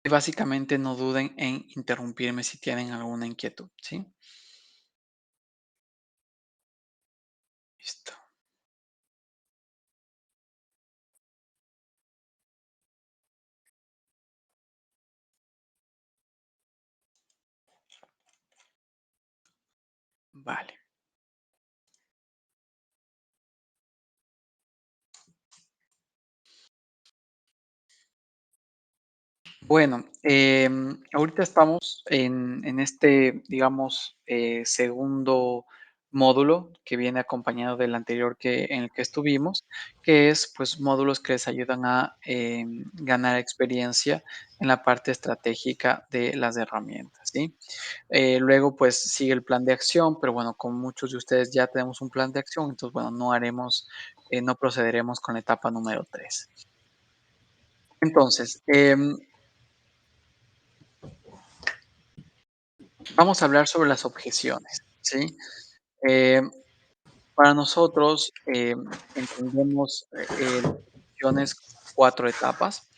Y básicamente no duden en interrumpirme si tienen alguna inquietud, ¿sí? Listo. Vale. Bueno, ahorita estamos en este, digamos, segundo módulo que viene acompañado del anterior en el que estuvimos, que es, pues, módulos que les ayudan a ganar experiencia en la parte estratégica de las herramientas, ¿sí? Luego, pues, sigue el plan de acción, pero bueno, con muchos de ustedes ya tenemos un plan de acción, entonces, bueno, no procederemos con la etapa número 3. Entonces, vamos a hablar sobre las objeciones, ¿sí? Eh, para nosotros, entendemos, las objeciones como 4 etapas.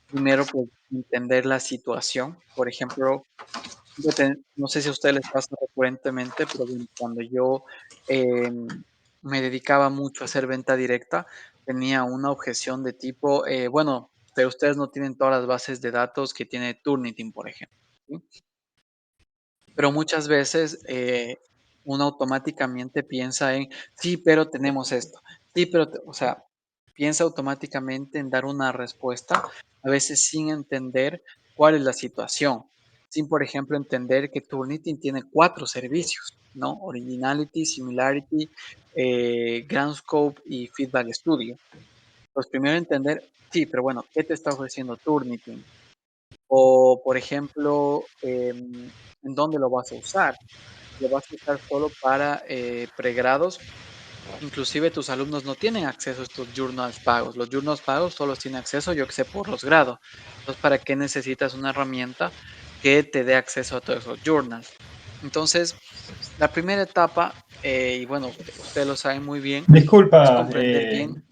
Primero, pues, entender la situación. Por ejemplo, no sé si a ustedes les pasa recurrentemente, pero bueno, cuando yo, me dedicaba mucho a hacer venta directa, tenía una objeción de tipo, bueno, pero ustedes no tienen todas las bases de datos que tiene Turnitin, por ejemplo, ¿sí? Pero muchas veces, uno automáticamente piensa en: "Sí, pero tenemos esto. Sí, pero", o sea, piensa automáticamente en dar una respuesta, a veces sin entender cuál es la situación. Sin, por ejemplo, entender que Turnitin tiene 4 servicios, ¿no? Originality, Similarity, Groundscope y Feedback Studio. Pues, primero entender, sí, pero bueno, ¿qué te está ofreciendo Turnitin? O, por ejemplo, ¿en dónde lo vas a usar? Lo vas a usar solo para, pregrados, inclusive tus alumnos no tienen acceso a estos journals pagos. Los journals pagos solo tienen acceso, yo que sé, por los grados. Entonces, ¿para qué necesitas una herramienta que te dé acceso a todos esos journals? Entonces, la primera etapa, y bueno, ustedes lo saben muy bien, es Disculpa, comprender bien.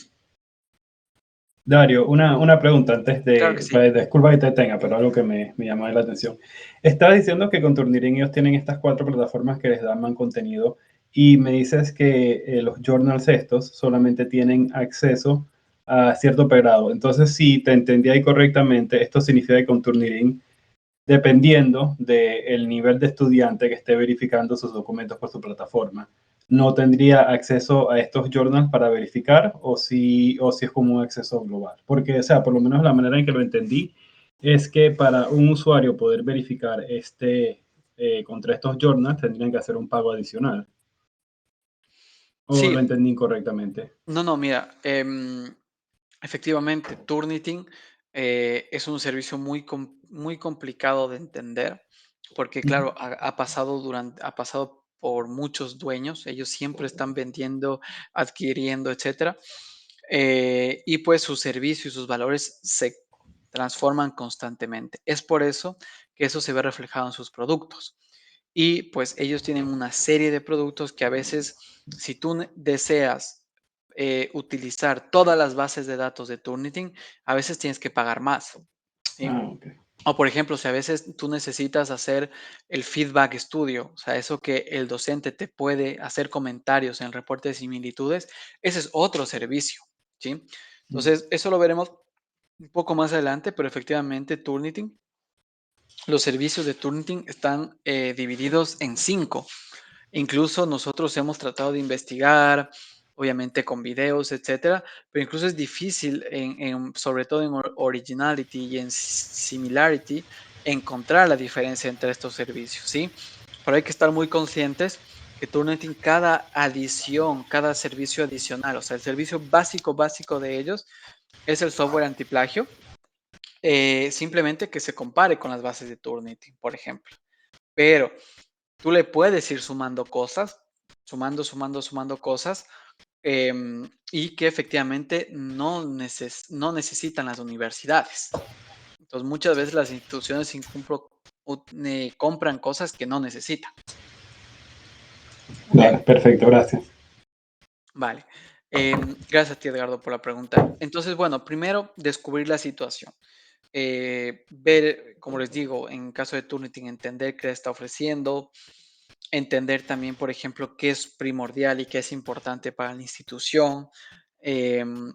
Dario, una pregunta antes Claro que de, sí. pues, disculpa que te tenga, pero algo que me llamó la atención. Estabas diciendo que con Turnitin ellos tienen estas 4 plataformas que les dan más contenido y me dices que los journals estos solamente tienen acceso a cierto pregrado. Entonces, si te entendí ahí correctamente, esto significa que con Turnitin, dependiendo del nivel de estudiante que esté verificando sus documentos por su plataforma, no tendría acceso a estos journals para verificar o si es como un acceso global. Porque, o sea, por lo menos la manera en que lo entendí es que para un usuario poder verificar contra estos journals tendrían que hacer un pago adicional. ¿O lo Sí, entendí incorrectamente? no, no, mira, efectivamente, Turnitin, es un servicio muy complicado de entender, porque Ujú. claro, ha pasado por muchos dueños, ellos siempre están vendiendo, adquiriendo, etcétera, y pues su servicio y sus valores se transforman constantemente. Es por eso que eso se ve reflejado en sus productos. Y pues ellos tienen una serie de productos que a veces, si tú deseas utilizar todas las bases de datos de Turnitin, a veces tienes que pagar más, ¿sí? Ah, ok. O por ejemplo, si a veces tú necesitas hacer el feedback studio, o sea, eso que el docente te puede hacer comentarios en el reporte de similitudes, ese es otro servicio, ¿sí? Mm. Entonces, eso lo veremos un poco más adelante, pero efectivamente Turnitin, los servicios de Turnitin están divididos en 5. Incluso nosotros hemos tratado de investigar, obviamente con videos, etcétera, pero incluso es difícil sobre todo en Originality y en Similarity, encontrar la diferencia entre estos servicios, ¿sí? Pero hay que estar muy conscientes que Turnitin, cada adición, cada servicio adicional, o sea, el servicio básico de ellos es el software antiplagio, simplemente que se compare con las bases de Turnitin, por ejemplo. Pero tú le puedes ir sumando cosas, sumando cosas, y que efectivamente no necesitan las universidades. Entonces, muchas veces las instituciones compran cosas que no necesitan. ¿Ok? Dale, perfecto, gracias. Vale. Gracias a ti, Edgardo, por la pregunta. Entonces, bueno, primero, descubrir la situación. ver, como les digo, en caso de Turnitin, entender qué está ofreciendo, entender también, por ejemplo, qué es primordial y qué es importante para la institución. Em,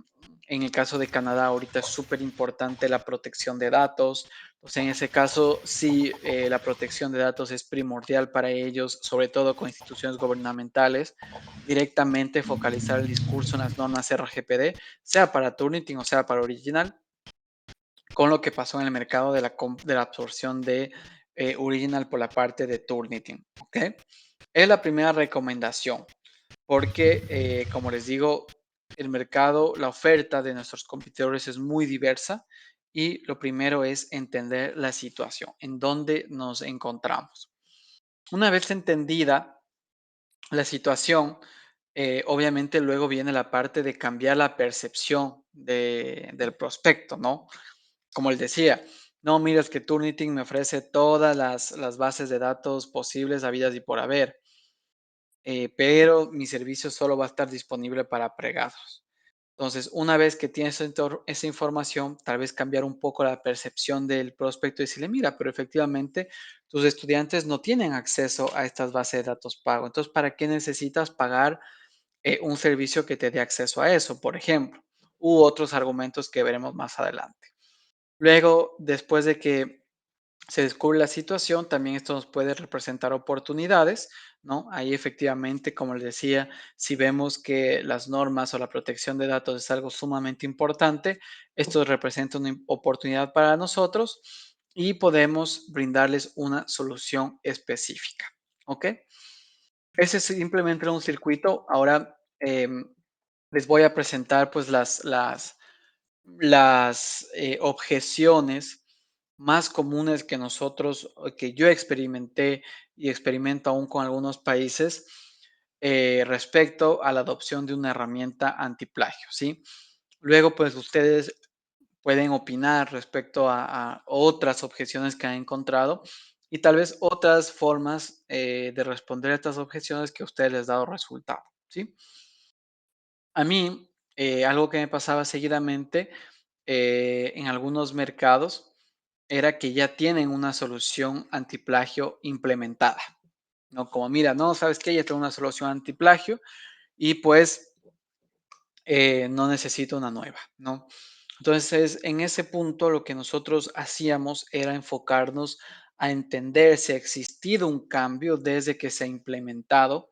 en el caso de Canadá, ahorita es súper importante la protección de datos. Pues en ese caso, sí, la protección de datos es primordial para ellos, sobre todo con instituciones gubernamentales. Directamente focalizar el discurso en las normas RGPD, sea para Turnitin o sea para Original, con lo que pasó en el mercado de la absorción de Original por la parte de Turnitin. ¿Ok? Es la primera recomendación, porque como les digo, el mercado, la oferta de nuestros competidores es muy diversa y lo primero es entender la situación, en dónde nos encontramos. Una vez entendida la situación, obviamente luego viene la parte de cambiar la percepción del prospecto, ¿no? Como les decía, no, mira, es que Turnitin me ofrece todas las bases de datos posibles, habidas y por haber, pero mi servicio solo va a estar disponible para pregados. Entonces, una vez que tienes esa información, tal vez cambiar un poco la percepción del prospecto y decirle, mira, pero efectivamente tus estudiantes no tienen acceso a estas bases de datos pago. Entonces, ¿para qué necesitas pagar un servicio que te dé acceso a eso, por ejemplo? U otros argumentos que veremos más adelante. Luego, después de que se descubre la situación, también esto nos puede representar oportunidades, ¿no? Ahí efectivamente, como les decía, si vemos que las normas o la protección de datos es algo sumamente importante, esto representa una oportunidad para nosotros y podemos brindarles una solución específica, ¿ok? Ese es simplemente un circuito. Ahora les voy a presentar pues las objeciones más comunes que nosotros, o que yo experimenté y experimento aún con algunos países, respecto a la adopción de una herramienta antiplagio, ¿sí? Luego, pues ustedes pueden opinar respecto a otras objeciones que han encontrado y tal vez otras formas de responder a estas objeciones que a ustedes les ha dado resultado, ¿sí? A mí, algo que me pasaba seguidamente en algunos mercados era que ya tienen una solución antiplagio implementada, ¿no? Como mira, no, ¿sabes qué? Ya tengo una solución antiplagio y pues no necesito una nueva, ¿no? Entonces, en ese punto lo que nosotros hacíamos era enfocarnos a entender si ha existido un cambio desde que se ha implementado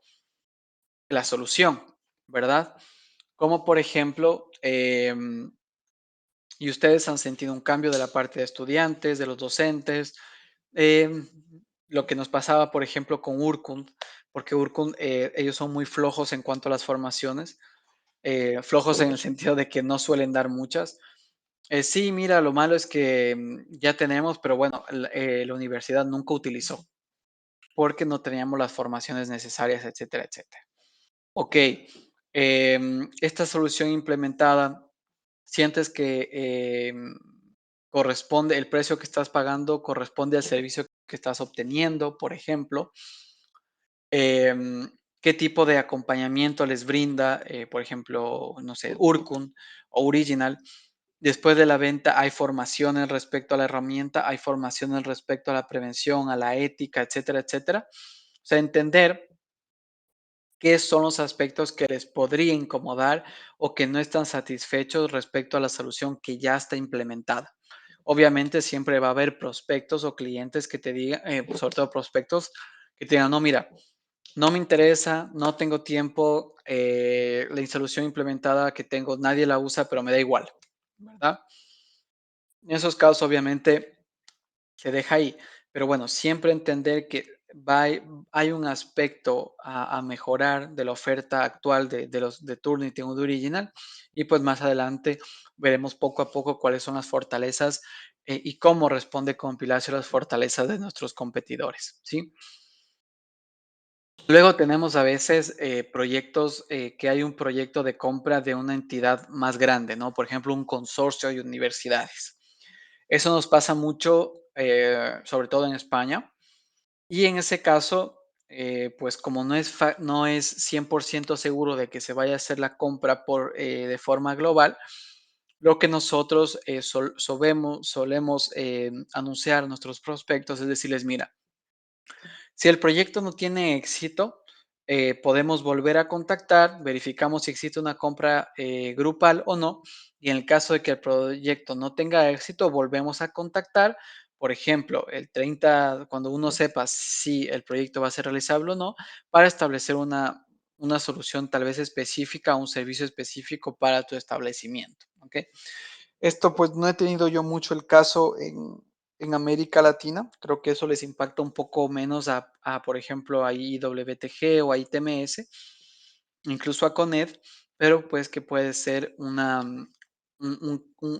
la solución, ¿verdad? Como por ejemplo, y ustedes han sentido un cambio de la parte de estudiantes, de los docentes, em, lo que nos pasaba, por ejemplo, con Urkund, porque Urkund, ellos son muy flojos en cuanto a las formaciones, flojos en el sentido de que no suelen dar muchas. Sí, mira, lo malo es que ya tenemos, pero bueno, la universidad nunca utilizó, porque no teníamos las formaciones necesarias, etcétera, etcétera. Ok, esta solución implementada, ¿sientes que corresponde, el precio que estás pagando corresponde al servicio que estás obteniendo, por ejemplo? Em, ¿Qué tipo de acompañamiento les brinda, por ejemplo, no sé, Urkun o Original? Después de la venta, ¿hay formaciones respecto a la herramienta? ¿Hay formaciones respecto a la prevención, a la ética, etcétera, etcétera? O sea, entender qué son los aspectos que les podría incomodar o que no están satisfechos respecto a la solución que ya está implementada. Obviamente siempre va a haber prospectos o clientes que te digan, sobre todo prospectos que te digan, no, mira, no me interesa, no tengo tiempo, la solución implementada que tengo nadie la usa, pero me da igual, ¿verdad? En esos casos, obviamente, se deja ahí. Pero bueno, siempre entender que hay un aspecto a mejorar de la oferta actual de los de Turnitin o de Original y pues más adelante veremos poco a poco cuáles son las fortalezas y cómo responde Compilacio a las fortalezas de nuestros competidores, ¿sí? Luego tenemos a veces proyectos que hay un proyecto de compra de una entidad más grande, ¿no? Por ejemplo, un consorcio de universidades. Eso nos pasa mucho, sobre todo en España. Y en ese caso, pues como no es 100% seguro de que se vaya a hacer la compra de forma global, Lo que nosotros solemos anunciar a nuestros prospectos es decirles, mira, si el proyecto no tiene éxito, podemos volver a contactar, verificamos si existe una compra grupal o no, y en el caso de que el proyecto no tenga éxito, volvemos a contactar. Por ejemplo, el 30, cuando uno sepa si el proyecto va a ser realizable o no, para establecer una solución tal vez específica, un servicio específico para tu establecimiento. ¿Ok? Esto, pues, no he tenido yo mucho el caso en América Latina. Creo que eso les impacta un poco menos por ejemplo, a IWTG o a ITMS, incluso a CONED, pero, pues, que puede ser un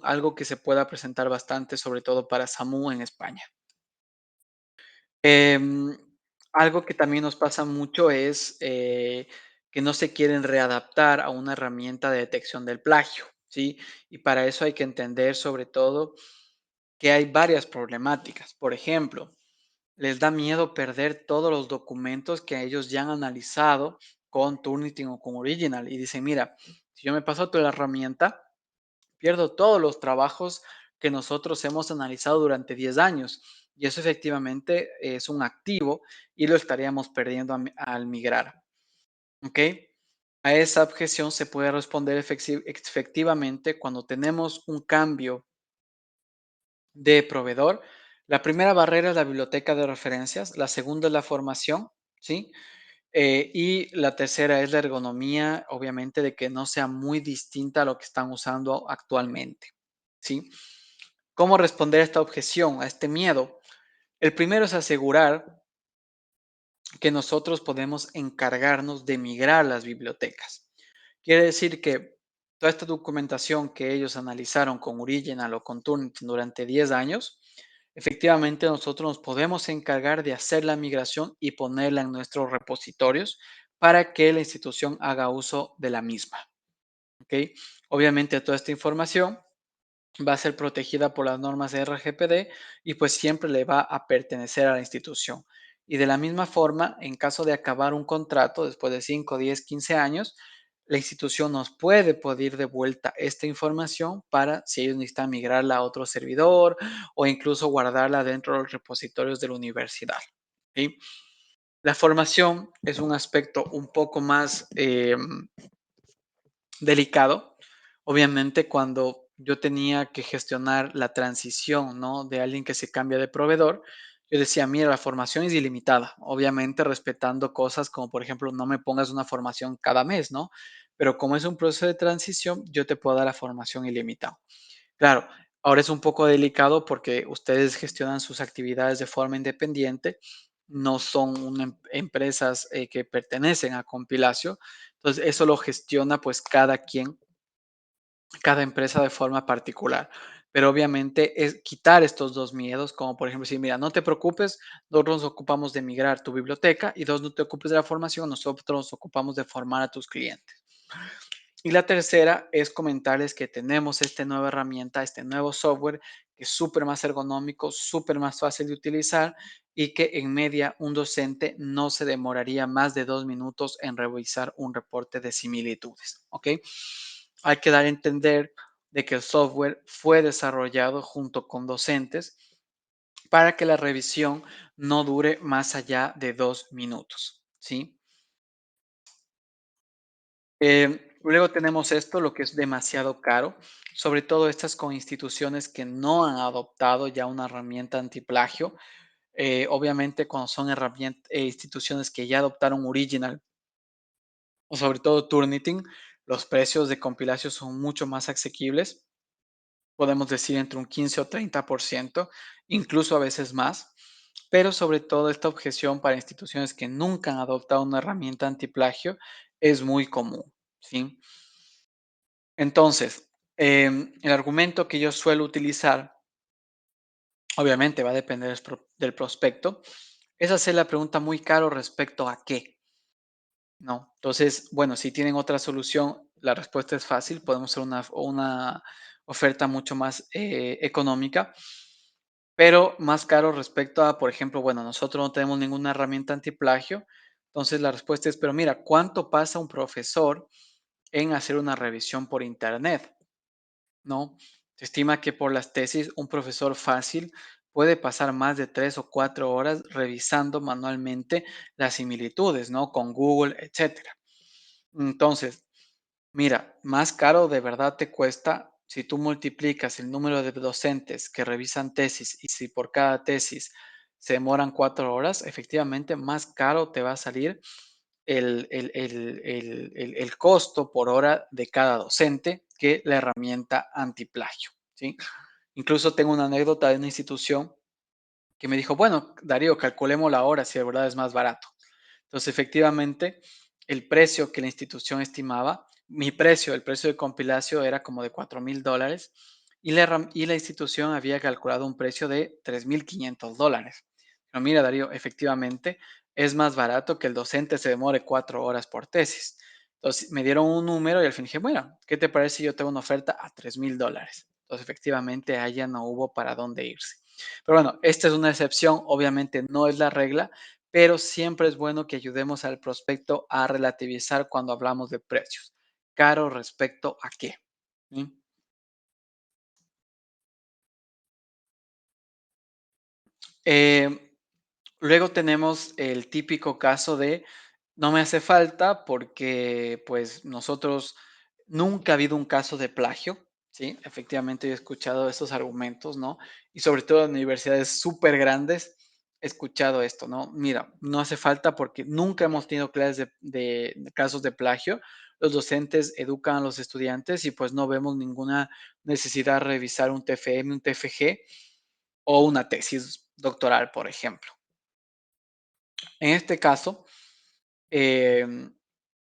algo que se pueda presentar bastante, sobre todo para SAMU en España. Em, Algo que también nos pasa mucho es, que no se quieren readaptar a una herramienta de detección del plagio, ¿sí? Y para eso hay que entender, sobre todo, que hay varias problemáticas. Por ejemplo, les da miedo perder todos los documentos que ellos ya han analizado con Turnitin o con Original y dicen, mira, si yo me paso toda la herramienta, pierdo todos los trabajos que nosotros hemos analizado durante 10 años. Y eso efectivamente es un activo y lo estaríamos perdiendo al migrar. ¿Ok? A esa objeción se puede responder efectivamente cuando tenemos un cambio de proveedor. La primera barrera es la biblioteca de referencias, la segunda es la formación, ¿sí? Y la tercera es la ergonomía, obviamente, de que no sea muy distinta a lo que están usando actualmente, ¿sí? ¿Cómo responder a esta objeción, a este miedo? El primero es asegurar que nosotros podemos encargarnos de migrar las bibliotecas. Quiere decir que toda esta documentación que ellos analizaron con Original o con Turnitin durante 10 años, efectivamente nosotros nos podemos encargar de hacer la migración y ponerla en nuestros repositorios para que la institución haga uso de la misma. ¿Ok? Obviamente toda esta información va a ser protegida por las normas de RGPD y pues siempre le va a pertenecer a la institución. Y de la misma forma, en caso de acabar un contrato después de 5, 10, 15 años, la institución nos puede pedir de vuelta esta información para si ellos necesitan migrarla a otro servidor o incluso guardarla dentro de los repositorios de la universidad. ¿Sí? La formación es un aspecto un poco más delicado. Obviamente, cuando yo tenía que gestionar la transición, ¿no? De alguien que se cambia de proveedor, yo decía, mira, la formación es ilimitada, obviamente respetando cosas como, por ejemplo, no me pongas una formación cada mes, ¿no? Pero como es un proceso de transición, yo te puedo dar la formación ilimitada. Claro, ahora es un poco delicado porque ustedes gestionan sus actividades de forma independiente, no son empresas que pertenecen a Compilacio, entonces eso lo gestiona pues cada quien, cada empresa de forma particular. Pero obviamente es quitar estos dos miedos, como por ejemplo decir, mira, no te preocupes, nosotros nos ocupamos de migrar tu biblioteca y dos, no te ocupes de la formación, nosotros nos ocupamos de formar a tus clientes. Y la tercera es comentarles que tenemos esta nueva herramienta, este nuevo software que es súper más ergonómico, súper más fácil de utilizar y que en media un docente no se demoraría más de 2 minutos en revisar un reporte de similitudes. ¿Ok? Hay que dar a entender de que el software fue desarrollado junto con docentes para que la revisión no dure más allá de 2 minutos. ¿Sí? Luego tenemos esto, lo que es demasiado caro, sobre todo estas con instituciones que no han adoptado ya una herramienta antiplagio. Obviamente, cuando son instituciones que ya adoptaron Original o sobre todo Turnitin, los precios de compilación son mucho más asequibles. Podemos decir entre un 15 o 30%, incluso a veces más. Pero sobre todo esta objeción para instituciones que nunca han adoptado una herramienta antiplagio es muy común, ¿sí? Entonces, el argumento que yo suelo utilizar, obviamente va a depender del prospecto, es hacer la pregunta muy caro respecto a qué, ¿no? Entonces, bueno, si tienen otra solución, la respuesta es fácil, podemos hacer una oferta mucho más económica, pero más caro respecto a, por ejemplo, bueno, nosotros no tenemos ninguna herramienta antiplagio, entonces la respuesta es, pero mira, ¿cuánto pasa un profesor en hacer una revisión por internet? ¿no? Se estima que por las tesis un profesor fácil puede pasar más de 3 o 4 horas revisando manualmente las similitudes, ¿no? Con Google, etcétera. Entonces, mira, más caro de verdad te cuesta si tú multiplicas el número de docentes que revisan tesis y si por cada tesis se demoran 4 horas, efectivamente más caro te va a salir el costo por hora de cada docente que la herramienta antiplagio, ¿sí? Incluso tengo una anécdota de una institución que me dijo, bueno, Darío, calculemos la hora si de verdad es más barato. Entonces, efectivamente, el precio que la institución estimaba, mi precio, el precio de compilación era como de $4,000 y la institución había calculado un precio de $3,500. Pero mira, Darío, efectivamente es más barato que el docente se demore 4 horas por tesis. Entonces me dieron un número y al fin dije, bueno, ¿qué te parece si yo tengo una oferta a $3,000? Entonces efectivamente allá no hubo para dónde irse. Pero bueno, esta es una excepción, obviamente no es la regla, pero siempre es bueno que ayudemos al prospecto a relativizar cuando hablamos de precios. ¿Caro respecto a qué? ¿Sí? Eh, Luego tenemos el típico caso de no me hace falta porque pues nosotros nunca ha habido un caso de plagio, ¿sí? Efectivamente, yo he escuchado estos argumentos, ¿no? Y sobre todo en universidades súper grandes, he escuchado esto, ¿no? Mira, no hace falta porque nunca hemos tenido clases de casos de plagio. Los docentes educan a los estudiantes y pues no vemos ninguna necesidad de revisar un TFM, un TFG o una tesis doctoral, por ejemplo. En este caso, em,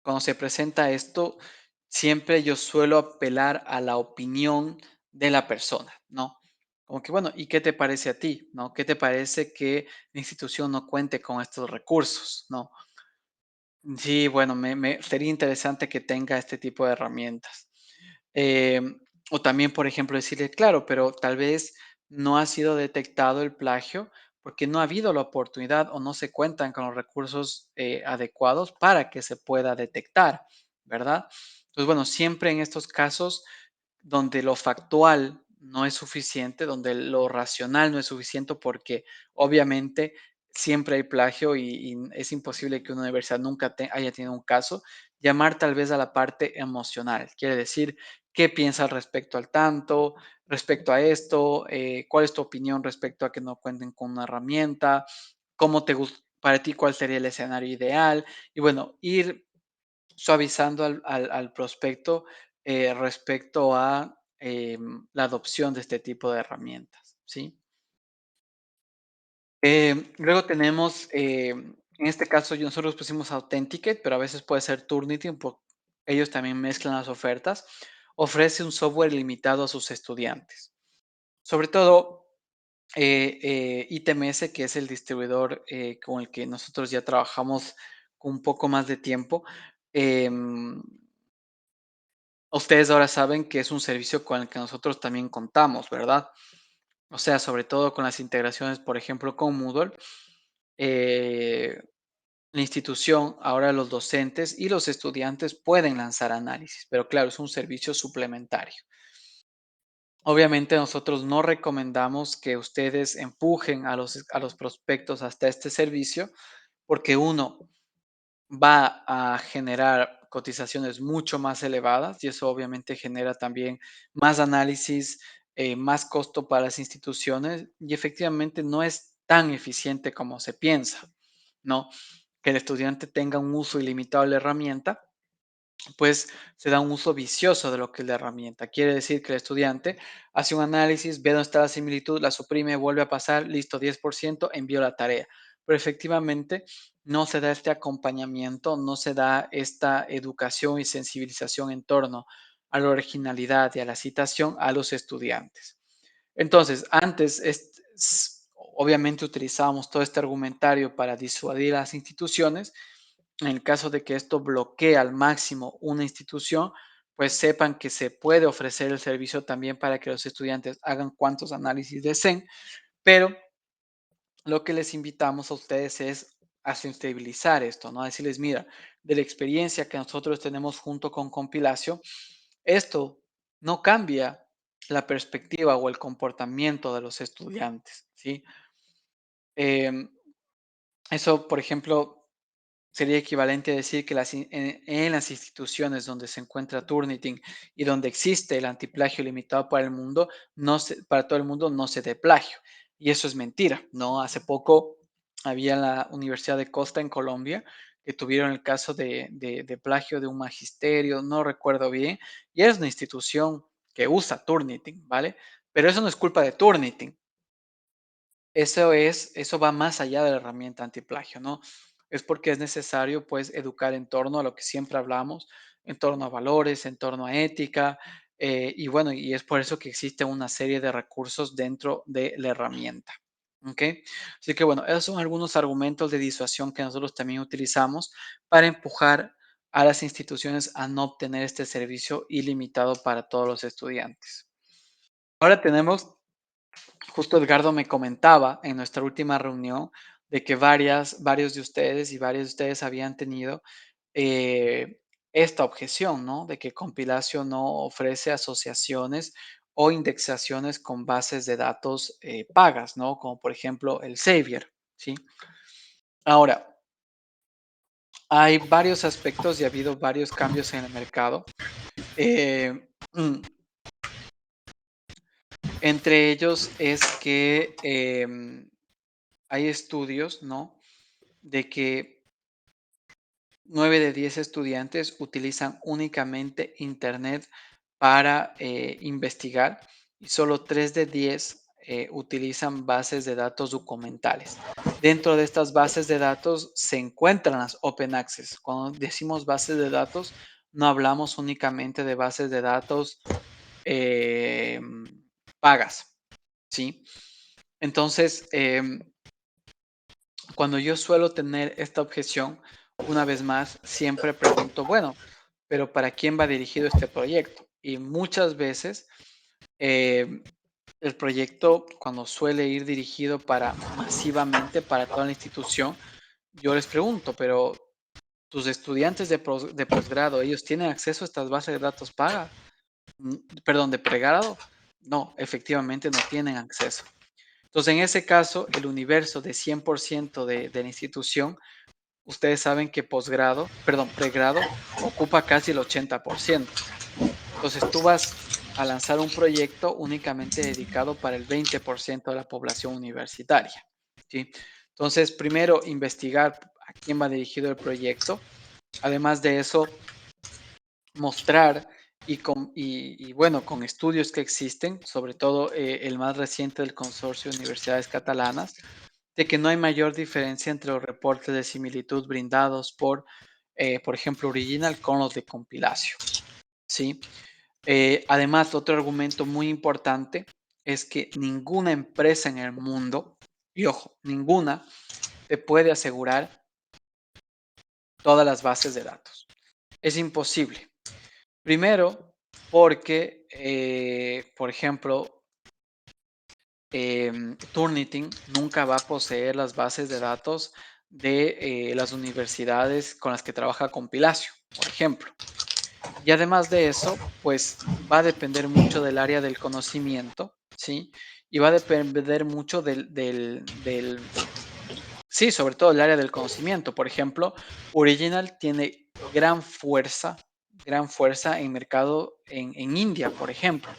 cuando se presenta esto, siempre yo suelo apelar a la opinión de la persona, ¿no? Como que, bueno, ¿y qué te parece a ti? ¿No? ¿Qué te parece que la institución no cuente con estos recursos? ¿No? Sí, bueno, sería interesante que tenga este tipo de herramientas. O también, por ejemplo, decirle, claro, pero tal vez no ha sido detectado el plagio porque no ha habido la oportunidad o no se cuentan con los recursos adecuados para que se pueda detectar, ¿verdad? Entonces, bueno, siempre en estos casos donde lo factual no es suficiente, donde lo racional no es suficiente, porque obviamente siempre hay plagio y es imposible que una universidad nunca haya tenido un caso, llamar tal vez a la parte emocional. Quiere decir, ¿qué piensas respecto al tanto, respecto a esto? ¿Cuál es tu opinión respecto a que no cuenten con una herramienta? ¿Cómo te gusta? Para ti, ¿cuál sería el escenario ideal? Y bueno, ir suavizando al prospecto respecto a la adopción de este tipo de herramientas, ¿sí? Luego tenemos, en este caso, nosotros pusimos Authenticate, pero a veces puede ser Turnitin, ellos también mezclan las ofertas. Ofrece un software limitado a sus estudiantes. Sobre todo, ITMS, que es el distribuidor con el que nosotros ya trabajamos con un poco más de tiempo. em, Ustedes ahora saben que es un servicio con el que nosotros también contamos, ¿verdad? O sea, sobre todo con las integraciones, por ejemplo, con Moodle, eh, la institución, ahora los docentes y los estudiantes pueden lanzar análisis, pero claro, es un servicio suplementario. Obviamente nosotros no recomendamos que ustedes empujen a los prospectos hasta este servicio porque uno, va a generar cotizaciones mucho más elevadas y eso obviamente genera también más análisis, más costo para las instituciones y efectivamente no es tan eficiente como se piensa, ¿no? Que el estudiante tenga un uso ilimitado de la herramienta, pues se da un uso vicioso de lo que es la herramienta. Quiere decir que el estudiante hace un análisis, ve dónde está la similitud, la suprime, vuelve a pasar, listo, 10%, envió la tarea. Pero efectivamente no se da este acompañamiento, no se da esta educación y sensibilización en torno a la originalidad y a la citación a los estudiantes. Entonces, antes, obviamente utilizábamos todo este argumentario para disuadir a las instituciones. En el caso de que esto bloquee al máximo una institución, pues sepan que se puede ofrecer el servicio también para que los estudiantes hagan cuantos análisis deseen, pero lo que les invitamos a ustedes es a sensibilizar esto, ¿no? A decirles, mira, de la experiencia que nosotros tenemos junto con Compilacio, esto no cambia la perspectiva o el comportamiento de los estudiantes, ¿sí? Em, Eso, por ejemplo, sería equivalente a decir que en las instituciones donde se encuentra Turnitin y donde existe el antiplagio limitado para el mundo, para todo el mundo no se dé plagio. Y eso es mentira, ¿no? Hace poco había la Universidad de Costa en Colombia que tuvieron el caso de plagio de un magisterio, no recuerdo bien, y es una institución que usa Turnitin, ¿vale? Pero eso no es culpa de Turnitin, eso va más allá de la herramienta antiplagio, ¿no? Es porque es necesario, pues, educar en torno a lo que siempre hablamos, en torno a valores, en torno a ética, y bueno, y es por eso que existe una serie de recursos dentro de la herramienta, ¿ok? Así que bueno, esos son algunos argumentos de disuasión que nosotros también utilizamos para empujar a las instituciones a no obtener este servicio ilimitado para todos los estudiantes. Ahora tenemos Justo Edgardo me comentaba en nuestra última reunión de que varios de ustedes y varios de ustedes habían tenido esta objeción, ¿no? De que Compilatio no ofrece asociaciones o indexaciones con bases de datos pagas, ¿no? Como por ejemplo el Xavier, ¿sí? Ahora, hay varios aspectos y ha habido varios cambios en el mercado. Eh, mm, Entre ellos es que hay estudios, ¿no? De que 9 de 10 estudiantes utilizan únicamente Internet para investigar y solo 3 de 10 utilizan bases de datos documentales. Dentro de estas bases de datos se encuentran las Open Access. Cuando decimos bases de datos, no hablamos únicamente de bases de datos eh, pagas, ¿sí? Entonces, cuando yo suelo tener esta objeción, una vez más, siempre pregunto, bueno, pero ¿para quién va dirigido este proyecto? Y muchas veces eh, el proyecto, cuando suele ir dirigido para masivamente para toda la institución, yo les pregunto, pero tus estudiantes de posgrado, ¿ellos tienen acceso a estas bases de datos pagas? Perdón, de pregrado. No, efectivamente no tienen acceso. Entonces, en ese caso, el universo de 100% de la institución, ustedes saben que pregrado ocupa casi el 80%. Entonces, tú vas a lanzar un proyecto únicamente dedicado para el 20% de la población universitaria, ¿sí? Entonces, primero, investigar a quién va dirigido el proyecto. Además de eso, mostrar bueno, con estudios que existen, sobre todo el más reciente del Consorcio de Universidades Catalanas, de que no hay mayor diferencia entre los reportes de similitud brindados por ejemplo, Original con los de Compilatio, ¿sí? Además, otro argumento muy importante es que ninguna empresa en el mundo, y ojo, ninguna, te puede asegurar todas las bases de datos. Es imposible. Primero, porque, por ejemplo, Turnitin nunca va a poseer las bases de datos de las universidades con las que trabaja Compilatio, por ejemplo. Y además de eso, pues va a depender mucho del área del conocimiento, ¿sí? Y va a depender mucho sí, sobre todo el área del conocimiento. Por ejemplo, Original tiene gran fuerza en mercado en India, por ejemplo.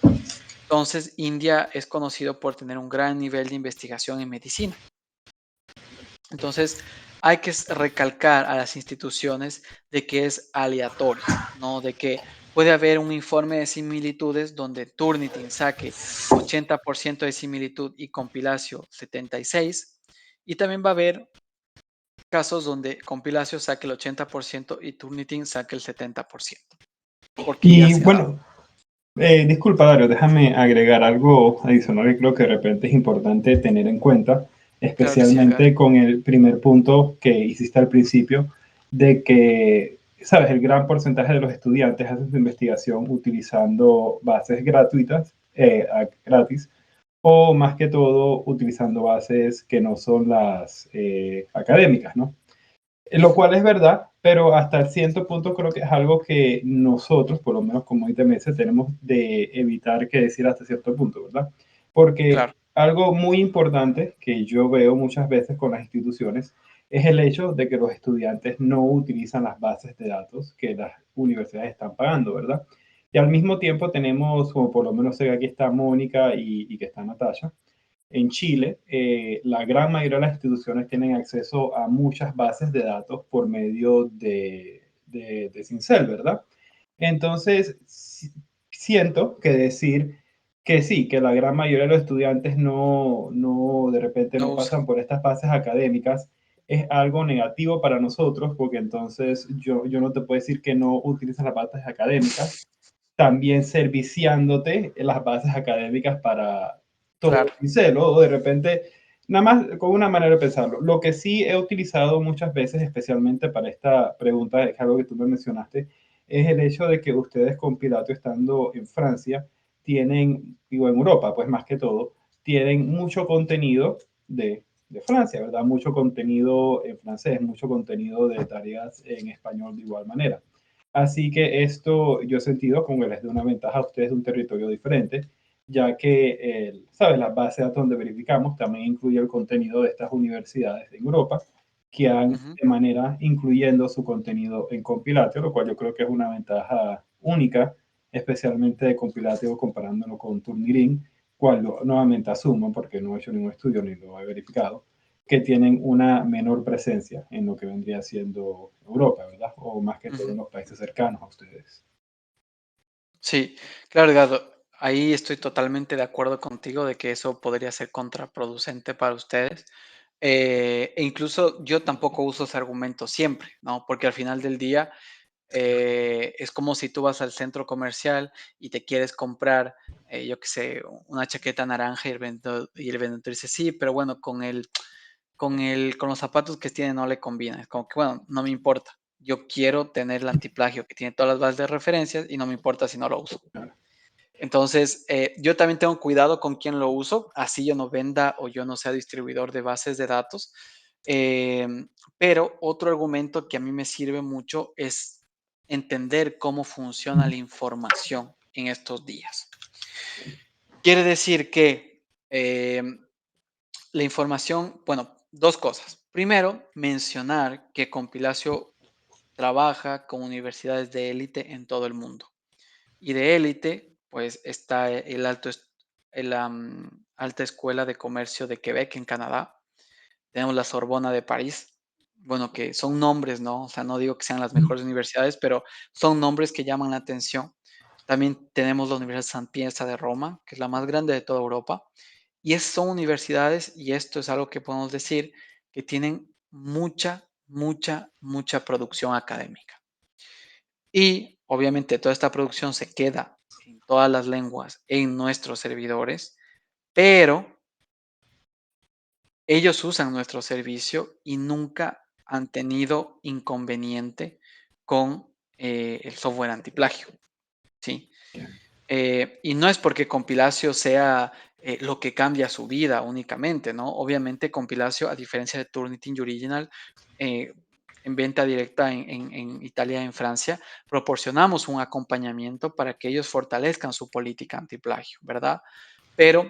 Entonces, India es conocido por tener un gran nivel de investigación en medicina. Entonces, hay que recalcar a las instituciones de que es aleatorio, ¿no? De que puede haber un informe de similitudes donde Turnitin saque 80% de similitud y Compilatio 76%, y también va a haber casos donde Compilatio saque el 80% y Turnitin saque el 70%, porque ya Y se ha dado. bueno, disculpa, Dario, déjame agregar algo adicional que creo que de repente es importante tener en cuenta, Claro que sí, Edgar. especialmente con el primer punto que hiciste al principio, de que, sabes, el gran porcentaje de los estudiantes hacen su investigación utilizando bases gratuitas, gratis, o más que todo utilizando bases que no son las académicas, ¿no? Lo cual es verdad, pero hasta cierto punto creo que es algo que nosotros, por lo menos como ITMS, tenemos de evitar que decir hasta cierto punto, ¿verdad? Porque Claro, algo muy importante que yo veo muchas veces con las instituciones es el hecho de que los estudiantes no utilizan las bases de datos que las universidades están pagando, ¿verdad? Y al mismo tiempo tenemos, como por lo menos sé que aquí está Mónica y que está Natasha, en Chile, la gran mayoría de las instituciones tienen acceso a muchas bases de datos por medio de Sincel, ¿verdad? Entonces, siento que decir que sí, que la gran mayoría de los estudiantes de repente no no usan. pasan por estas bases académicas, es algo negativo para nosotros, porque entonces yo no te puedo decir que no utilizas las bases académicas, también serviciándote en las bases académicas para todo Claro. el celo, o de repente, nada más con una manera de pensarlo. Lo que sí he utilizado muchas veces, especialmente para esta pregunta, es algo que tú me mencionaste, es el hecho de que ustedes con Pilato estando en Francia, tienen, digo en Europa, pues más que todo, tienen mucho contenido de Francia, ¿verdad? Mucho contenido en francés, mucho contenido de tareas en español de igual manera. Así que esto yo he sentido como que les da una ventaja a ustedes de un territorio diferente, ya que, ¿sabes? La base de datos donde verificamos también incluye el contenido de estas universidades en Europa, que han Ujú. de manera incluyendo su contenido en Compilatio, lo cual yo creo que es una ventaja única, especialmente de Compilatio comparándolo con Turnitin, cual nuevamente asumo, porque no he hecho ningún estudio ni lo he verificado, que tienen una menor presencia en lo que vendría siendo Europa, ¿verdad? O más que todo Ujú. en los países cercanos a ustedes. Sí, claro, Edgardo, ahí estoy totalmente de acuerdo contigo de que eso podría ser contraproducente para ustedes. E incluso yo tampoco uso ese argumento siempre, ¿no? Porque al final del día es como si tú vas al centro comercial y te quieres comprar, yo qué sé, una chaqueta naranja y el vendedor dice, sí, pero bueno, con los zapatos que tiene no le combina. Es como que, bueno, no me importa. Yo quiero tener el antiplagio que tiene todas las bases de referencias y no me importa si no lo uso. Claro. Entonces, yo también tengo cuidado con quién lo uso, así yo no venda o yo no sea distribuidor de bases de datos. Pero otro argumento que a mí me sirve mucho es entender cómo funciona la información en estos días. Quiere decir que la información, bueno, dos cosas. Primero, mencionar que Compilacio trabaja con universidades de élite en todo el mundo. Y de élite, pues está Alta Escuela de Comercio de Quebec en Canadá. Tenemos la Sorbona de París. Bueno, que son nombres, ¿no? O sea, no digo que sean las mejores universidades, pero son nombres que llaman la atención. También tenemos la Universidad San Pietro de Roma, que es la más grande de toda Europa. Son universidades, y esto es algo que podemos decir, que tienen mucha, mucha, mucha producción académica. Y obviamente toda esta producción se queda en todas las lenguas en nuestros servidores, pero ellos usan nuestro servicio y nunca han tenido inconveniente con el software antiplagio, ¿sí? Y no es porque Compilacio sea lo que cambia su vida únicamente, ¿no? Obviamente Compilacio, a diferencia de Turnitin y Original, eh, en venta directa en Italia y en Francia, proporcionamos un acompañamiento para que ellos fortalezcan su política antiplagio, ¿verdad? Pero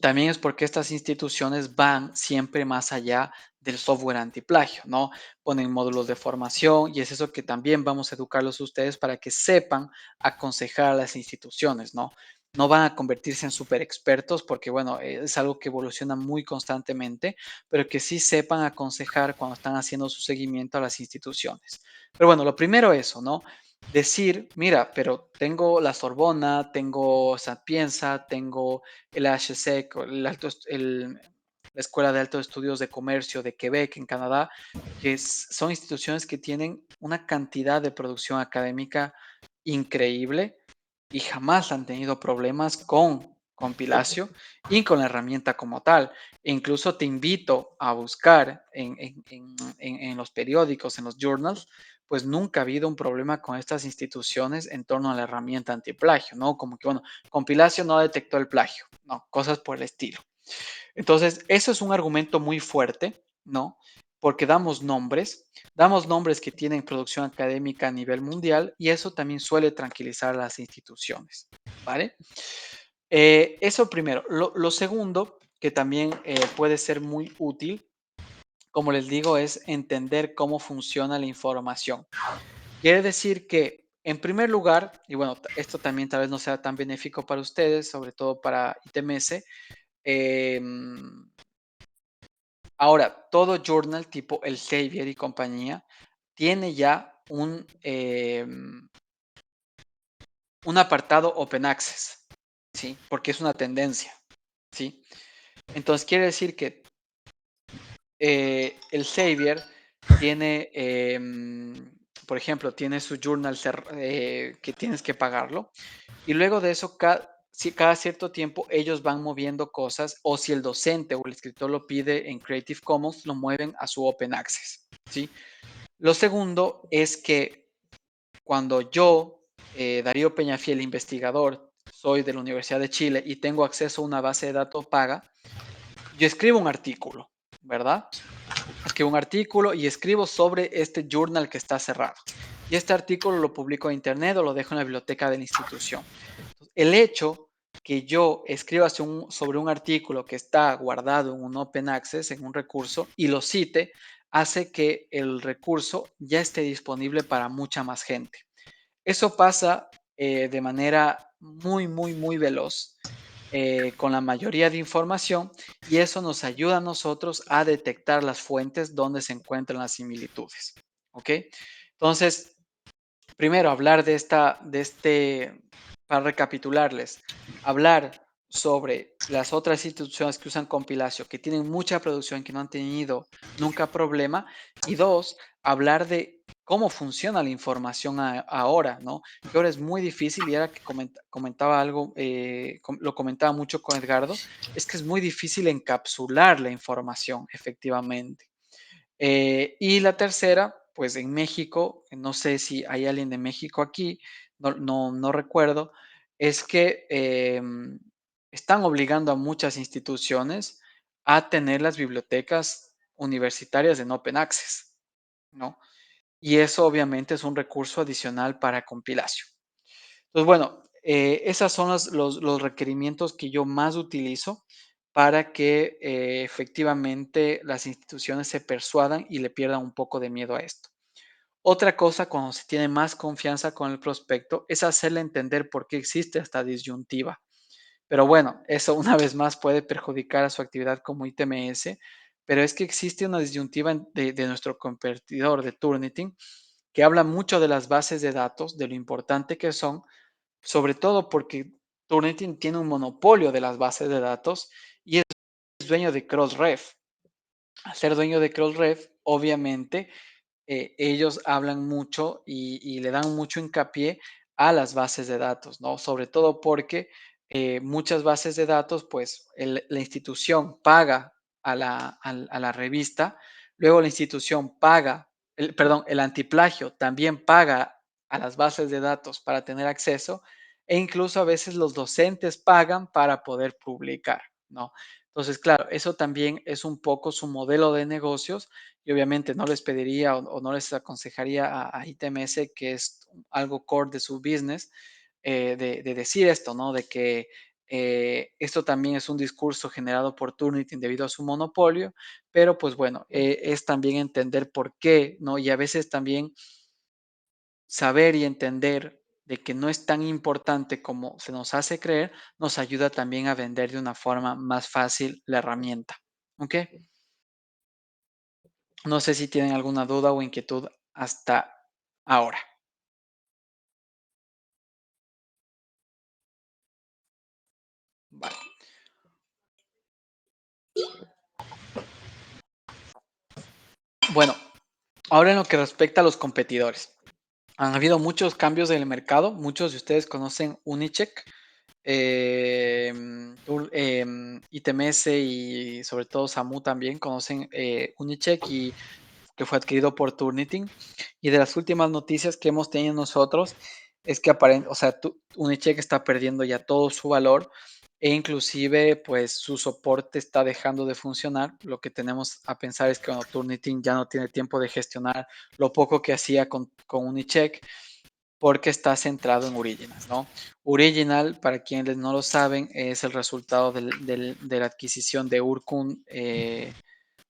también es porque estas instituciones van siempre más allá del software antiplagio, ¿no? Ponen módulos de formación y es eso que también vamos a educarlos a ustedes para que sepan aconsejar a las instituciones, ¿no? No van a convertirse en super expertos porque, bueno, es algo que evoluciona muy constantemente, pero que sí sepan aconsejar cuando están haciendo su seguimiento a las instituciones. Pero bueno, lo primero eso, ¿no? Decir, mira, pero tengo la Sorbona, tengo Sapienza, tengo el HSEC, la Escuela de Altos Estudios de Comercio de Quebec, en Canadá, que son instituciones que tienen una cantidad de producción académica increíble y jamás han tenido problemas con Compilatio y con la herramienta como tal. E incluso te invito a buscar en los periódicos, en los journals, pues nunca ha habido un problema con estas instituciones en torno a la herramienta antiplagio, ¿no? Como que, bueno, Compilatio no detectó el plagio, no, cosas por el estilo. Entonces, eso es un argumento muy fuerte, ¿no? porque damos nombres que tienen producción académica a nivel mundial y eso también suele tranquilizar a las instituciones, ¿vale? Eso primero. Lo segundo, que también puede ser muy útil, como les digo, es entender cómo funciona la información. Quiere decir que, en primer lugar, y bueno, esto también tal vez no sea tan benéfico para ustedes, sobre todo para ITMS. em, Ahora, todo journal tipo el Elsevier y compañía tiene ya un apartado Open Access, ¿sí? Porque es una tendencia, ¿sí? Entonces, quiere decir que el Elsevier tiene, por ejemplo, tiene su journal que tienes que pagarlo, y luego de eso, cada cierto tiempo ellos van moviendo cosas, o si el docente o el escritor lo pide en Creative Commons, lo mueven a su Open Access, ¿sí? Lo segundo es que cuando yo, Darío Peñafiel, investigador, soy de la Universidad de Chile y tengo acceso a una base de datos paga, yo escribo un artículo, ¿verdad? Escribo un artículo y escribo sobre este journal que está cerrado. Y este artículo lo publico en internet o lo dejo en la biblioteca de la institución. El hecho que yo escriba sobre un artículo que está guardado en un open access, en un recurso, y lo cite, hace que el recurso ya esté disponible para mucha más gente. Eso pasa de manera muy, muy, muy veloz con la mayoría de información y eso nos ayuda a nosotros a detectar las fuentes donde se encuentran las similitudes. ¿Ok? Entonces, primero hablar para recapitularles, hablar sobre las otras instituciones que usan compilación, que tienen mucha producción, que no han tenido nunca problema. Y dos, hablar de cómo funciona la información ahora, ¿no? Que ahora es muy difícil y era que comentaba algo, lo comentaba mucho con Edgardo, es que es muy difícil encapsular la información, efectivamente. Y la tercera, pues en México, no sé si hay alguien de México aquí, no recuerdo, es que están obligando a muchas instituciones a tener las bibliotecas universitarias en Open Access, ¿no? Y eso obviamente es un recurso adicional para compilación. Entonces, bueno, esos son los requerimientos que yo más utilizo para que efectivamente las instituciones se persuadan y le pierdan un poco de miedo a esto. Otra cosa, cuando se tiene más confianza con el prospecto, es hacerle entender por qué existe esta disyuntiva. Pero bueno, eso una vez más puede perjudicar a su actividad como ITMS, pero es que existe una disyuntiva de nuestro competidor de Turnitin que habla mucho de las bases de datos, de lo importante que son, sobre todo porque Turnitin tiene un monopolio de las bases de datos y es dueño de Crossref. Al ser dueño de Crossref, obviamente ellos hablan mucho y le dan mucho hincapié a las bases de datos, ¿no? Sobre todo porque muchas bases de datos, pues la institución paga a la revista, luego la institución paga, perdón, el antiplagio también paga a las bases de datos para tener acceso e incluso a veces los docentes pagan para poder publicar, ¿no? Entonces, claro, eso también es un poco su modelo de negocios y obviamente no les pediría o no les aconsejaría a ITMS, que es algo core de su business, de decir esto, ¿no? De que esto también es un discurso generado por Turnitin debido a su monopolio, pero pues bueno, es también entender por qué, ¿no? Y a veces también saber y entender de que no es tan importante como se nos hace creer, nos ayuda también a vender de una forma más fácil la herramienta. ¿Ok? No sé si tienen alguna duda o inquietud hasta ahora. Vale. Bueno, ahora en lo que respecta a los competidores. Han habido muchos cambios en el mercado. Muchos de ustedes conocen Unicheck, ITMS y sobre todo Samu también conocen Unicheck y que fue adquirido por Turnitin. Y de las últimas noticias que hemos tenido nosotros es que Unicheck está perdiendo ya todo su valor e inclusive, pues, su soporte está dejando de funcionar. Lo que tenemos a pensar es que, bueno, Turnitin ya no tiene tiempo de gestionar lo poco que hacía con Unicheck, porque está centrado en Original, ¿no? Original, para quienes no lo saben, es el resultado de la adquisición de Urkun, de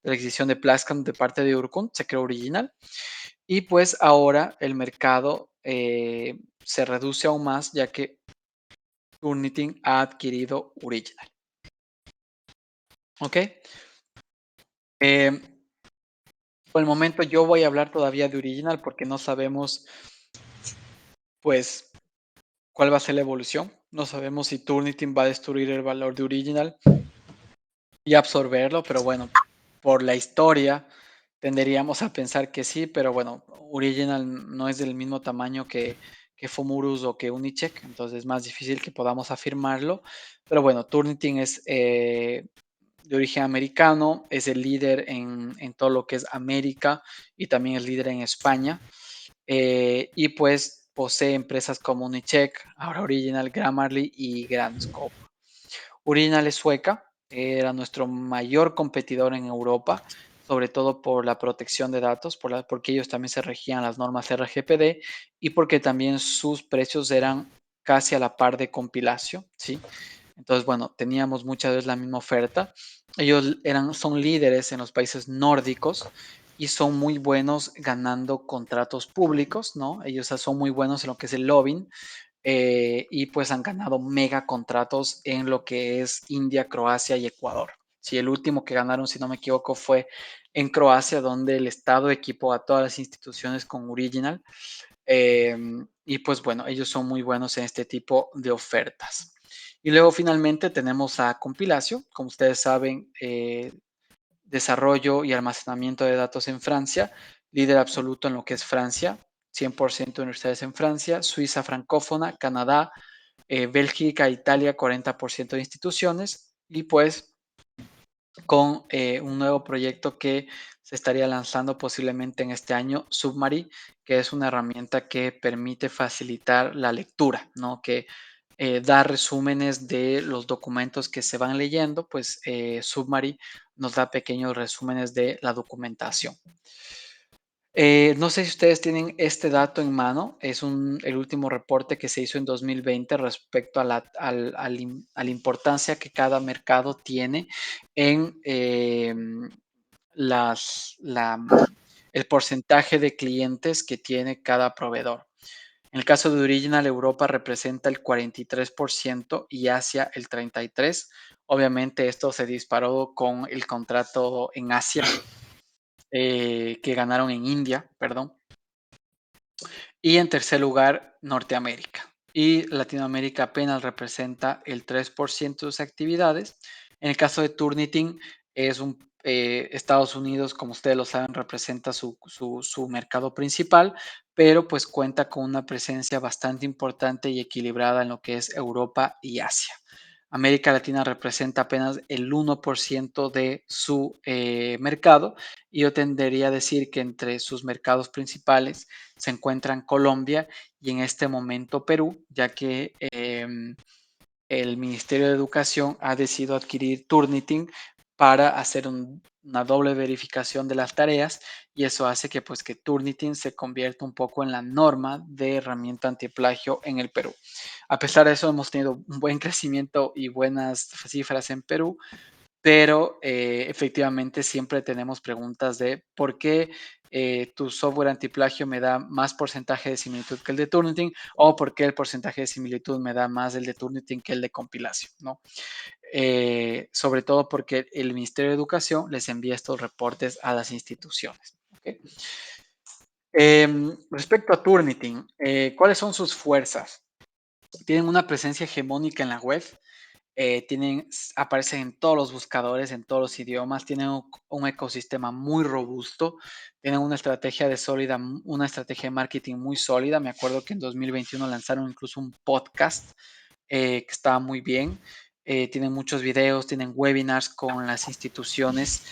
la adquisición de Plascam de parte de Urkun, se creó Original, y pues ahora el mercado se reduce aún más, ya que Turnitin ha adquirido Original. ¿Ok? Eh, por el momento yo voy a hablar todavía de Original porque no sabemos, pues, cuál va a ser la evolución. No sabemos si Turnitin va a destruir el valor de Original y absorberlo, pero bueno, por la historia tenderíamos a pensar que sí, pero bueno, Original no es del mismo tamaño que Fomurus o que Unicheck, entonces es más difícil que podamos afirmarlo. Pero bueno, Turnitin es de origen americano, es el líder en todo lo que es América y también es líder en España. Y pues posee empresas como Unicheck, ahora Original, Grammarly y GrandScope. Original es sueca, era nuestro mayor competidor en Europa, sobre todo por la protección de datos, porque ellos también se regían las normas RGPD y porque también sus precios eran casi a la par de Compilatio, ¿sí? Entonces, bueno, teníamos muchas veces la misma oferta. Ellos son líderes en los países nórdicos y son muy buenos ganando contratos públicos, ¿no? Ellos son muy buenos en lo que es el lobbying, y pues han ganado mega contratos en lo que es India, Croacia y Ecuador. Sí, el último que ganaron, si no me equivoco, fue en Croacia, donde el Estado equipó a todas las instituciones con Original. Y pues bueno, ellos son muy buenos en este tipo de ofertas. Y luego finalmente tenemos a Compilatio, como ustedes saben, desarrollo y almacenamiento de datos en Francia, líder absoluto en lo que es Francia, 100% de universidades en Francia, Suiza francófona, Canadá, Bélgica, Italia, 40% de instituciones, y pues con un nuevo proyecto que se estaría lanzando posiblemente en este año, Submari, que es una herramienta que permite facilitar la lectura, ¿no? Que da resúmenes de los documentos que se van leyendo, pues Submari nos da pequeños resúmenes de la documentación. No sé si ustedes tienen este dato en mano, es el último reporte que se hizo en 2020 respecto a la importancia que cada mercado tiene en el porcentaje de clientes que tiene cada proveedor. En el caso de Original, Europa representa el 43% y Asia el 33%. Obviamente esto se disparó con el contrato en Asia, que ganaron en India, perdón. Y en tercer lugar, Norteamérica. Y Latinoamérica apenas representa el 3% de sus actividades. En el caso de Turnitin, Estados Unidos, como ustedes lo saben, representa su mercado principal, pero pues cuenta con una presencia bastante importante y equilibrada en lo que es Europa y Asia. América Latina representa apenas el 1% de su mercado, y yo tendería a decir que entre sus mercados principales se encuentran Colombia y en este momento Perú, ya que el Ministerio de Educación ha decidido adquirir Turnitin para hacer una doble verificación de las tareas, y eso hace que pues que Turnitin se convierta un poco en la norma de herramienta antiplagio en el Perú. A pesar de eso, hemos tenido un buen crecimiento y buenas cifras en Perú, pero efectivamente siempre tenemos preguntas de por qué tu software antiplagio me da más porcentaje de similitud que el de Turnitin, o por qué el porcentaje de similitud me da más el de Turnitin que el de compilación, ¿no? Sobre todo porque el Ministerio de Educación les envía estos reportes a las instituciones. ¿Okay? Respecto a Turnitin, ¿cuáles son sus fuerzas? Tienen una presencia hegemónica en la web, aparecen en todos los buscadores, en todos los idiomas, tienen un ecosistema muy robusto, tienen una estrategia de marketing muy sólida. Me acuerdo que en 2021 lanzaron incluso un podcast que estaba muy bien. Tienen muchos videos, tienen webinars con las instituciones,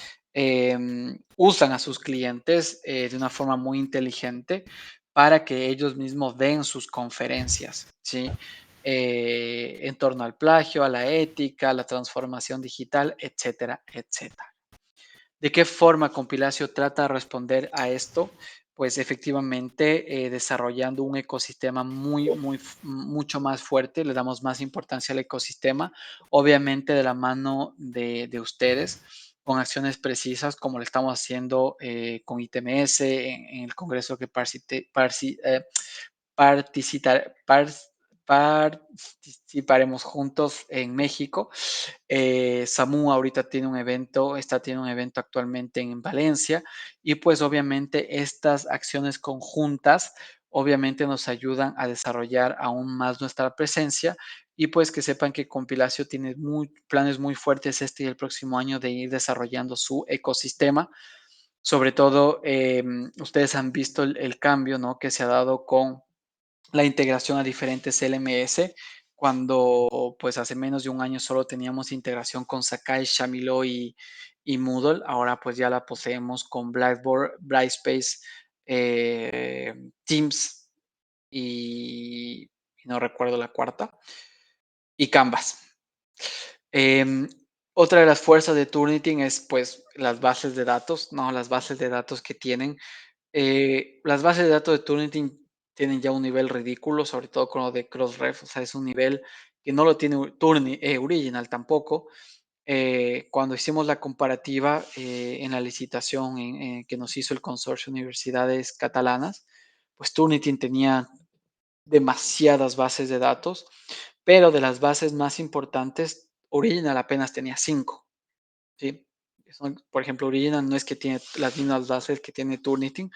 usan a sus clientes de una forma muy inteligente para que ellos mismos den sus conferencias, ¿sí? en torno al plagio, a la ética, a la transformación digital, etcétera, etcétera. ¿De qué forma Compilacio trata de responder a esto? Pues efectivamente, desarrollando un ecosistema mucho más fuerte, le damos más importancia al ecosistema, obviamente de la mano de ustedes, con acciones precisas como lo estamos haciendo con ITMS en el congreso que particitar- par- participaremos juntos en México. SAMU ahorita tiene un evento, tiene un evento actualmente en Valencia y pues obviamente estas acciones conjuntas obviamente nos ayudan a desarrollar aún más nuestra presencia y pues que sepan que Compilacio tiene planes muy fuertes este y el próximo año de ir desarrollando su ecosistema. Sobre todo, ustedes han visto el cambio, ¿no?, que se ha dado con la integración a diferentes LMS, cuando pues hace menos de un año solo teníamos integración con Sakai, Shamilo y Moodle. Ahora pues ya la poseemos con Blackboard, Brightspace, Teams y no recuerdo la cuarta, y Canvas. Em, Otra de las fuerzas de Turnitin es pues las bases de datos, ¿no? Las bases de datos que tienen. Las bases de datos de Turnitin tienen ya un nivel ridículo, sobre todo con lo de Crossref, o sea, es un nivel que no lo tiene Original tampoco. Cuando hicimos la comparativa en la licitación que nos hizo el consorcio de universidades catalanas, pues Turnitin tenía demasiadas bases de datos, pero de las bases más importantes, Original apenas tenía 5. ¿Sí? Por ejemplo, Original no es que tiene las mismas bases que tiene Turnitin,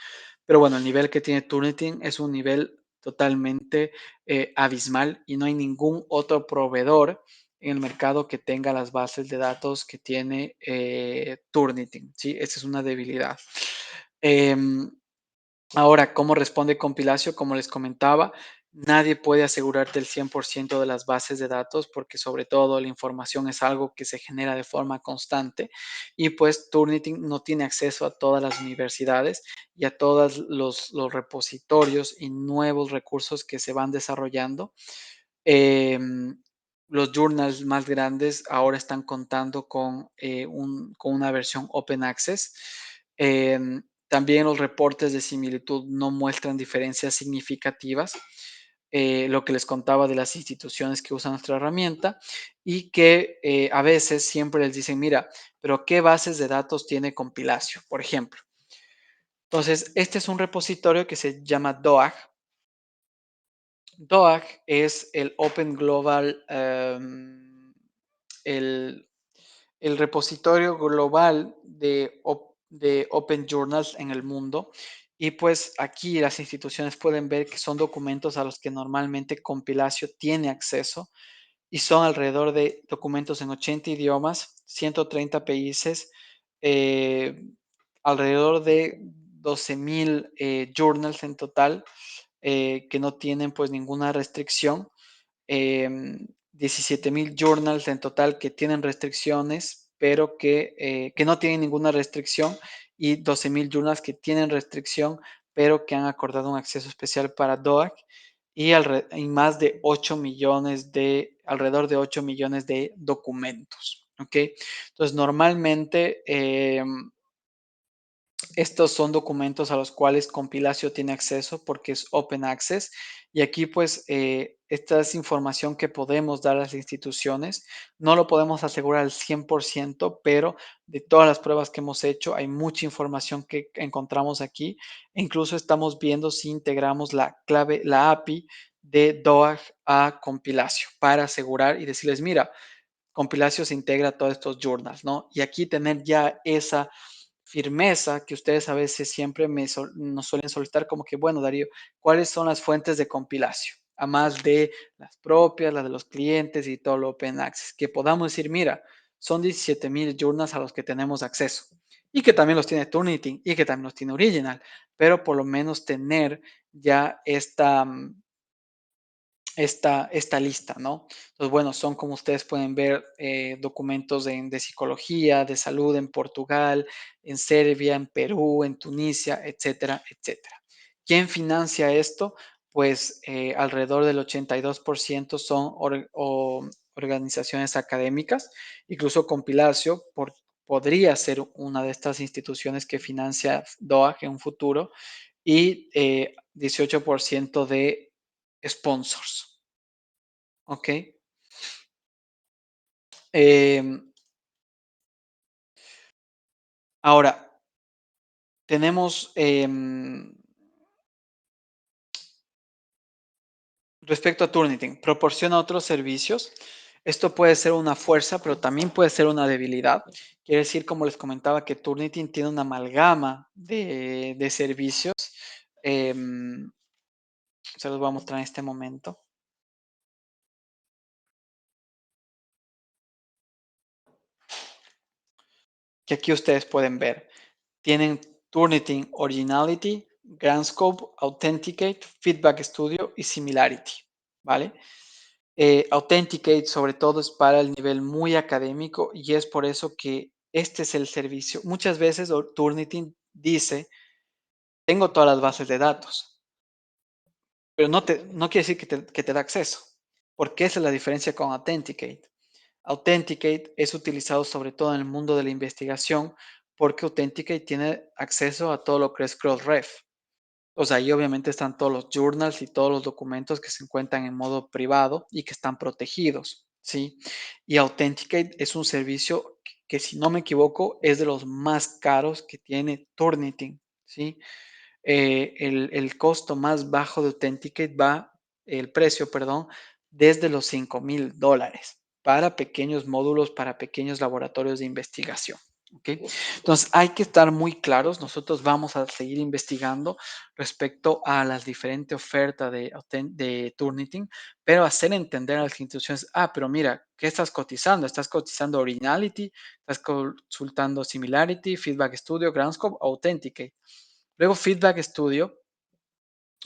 pero bueno, el nivel que tiene Turnitin es un nivel totalmente abismal y no hay ningún otro proveedor en el mercado que tenga las bases de datos que tiene Turnitin. ¿Sí? Esa es una debilidad. Em, Ahora, ¿cómo responde Compilacio? Como les comentaba, nadie puede asegurarte el 100% de las bases de datos porque sobre todo la información es algo que se genera de forma constante y pues Turnitin no tiene acceso a todas las universidades y a todos los repositorios y nuevos recursos que se van desarrollando. Em, los journals más grandes ahora están contando con una versión Open Access. También los reportes de similitud no muestran diferencias significativas, lo que les contaba de las instituciones que usan nuestra herramienta y que a veces siempre les dicen, mira, pero ¿qué bases de datos tiene Compilacio? Por ejemplo. Entonces, este es un repositorio que se llama DOAG. DOAG es el Open Global, el, el repositorio global de Open Journals en el mundo. Y pues aquí las instituciones pueden ver que son documentos a los que normalmente Compilacio tiene acceso y son alrededor de documentos en 80 idiomas, 130 países, eh, alrededor de 12,000 journals en total que no tienen pues ninguna restricción, 17,000 journals en total que tienen restricciones, pero que no tienen ninguna restricción y 12,000 journals que tienen restricción, pero que han acordado un acceso especial para DOAC y más de 8 millones alrededor de 8 millones de documentos. ¿Ok? Entonces, normalmente estos son documentos a los cuales Compilacio tiene acceso porque es Open Access y aquí pues esta es información que podemos dar a las instituciones. No lo podemos asegurar al 100%, pero de todas las pruebas que hemos hecho hay mucha información que encontramos aquí. E incluso estamos viendo si integramos la clave, la API de DOAG a Compilacio para asegurar y decirles, mira, Compilacio se integra a todos estos journals, ¿no? Y aquí tener ya esa firmeza que ustedes a veces siempre nos suelen solicitar como que, bueno, Darío, ¿cuáles son las fuentes de Compilacio? A más de las propias, las de los clientes y todo lo Open Access, que podamos decir, mira, son 17,000 journals a los que tenemos acceso y que también los tiene Turnitin y que también los tiene Original, pero por lo menos tener ya esta lista, ¿no? Entonces, bueno, son como ustedes pueden ver documentos de psicología, de salud en Portugal, en Serbia, en Perú, en Tunisia, etcétera, etcétera. ¿Quién financia esto? pues alrededor del 82% son organizaciones académicas, incluso Compilacio podría ser una de estas instituciones que financia DOAG en un futuro y 18% de sponsors, ¿ok? Em, ahora, tenemos respecto a Turnitin, proporciona otros servicios. Esto puede ser una fuerza, pero también puede ser una debilidad. Quiere decir, como les comentaba, que Turnitin tiene una amalgama de servicios. em, Se los voy a mostrar en este momento, que aquí ustedes pueden ver. Tienen Turnitin Originality, Grandscope, Authenticate, Feedback Studio y Similarity, ¿vale? Authenticate sobre todo es para el nivel muy académico y es por eso que este es el servicio. Muchas veces Turnitin dice, tengo todas las bases de datos, pero no quiere decir que te da acceso, porque esa es la diferencia con Authenticate. Authenticate es utilizado sobre todo en el mundo de la investigación porque Authenticate tiene acceso a todo lo que es Crossref. O sea, ahí obviamente están todos los journals y todos los documentos que se encuentran en modo privado y que están protegidos, ¿sí? Y Authenticate es un servicio que, si no me equivoco, es de los más caros que tiene Turnitin, ¿sí? El costo más bajo de Authenticate el precio, perdón, desde los $5,000 para pequeños módulos, para pequeños laboratorios de investigación. ¿Ok? Entonces hay que estar muy claros. Nosotros vamos a seguir investigando respecto a las diferentes ofertas de Turnitin, pero hacer entender a las instituciones, pero mira, ¿qué estás cotizando? Estás cotizando Originality, estás consultando Similarity, Feedback Studio, Groundscope, Authenticate. Luego Feedback Studio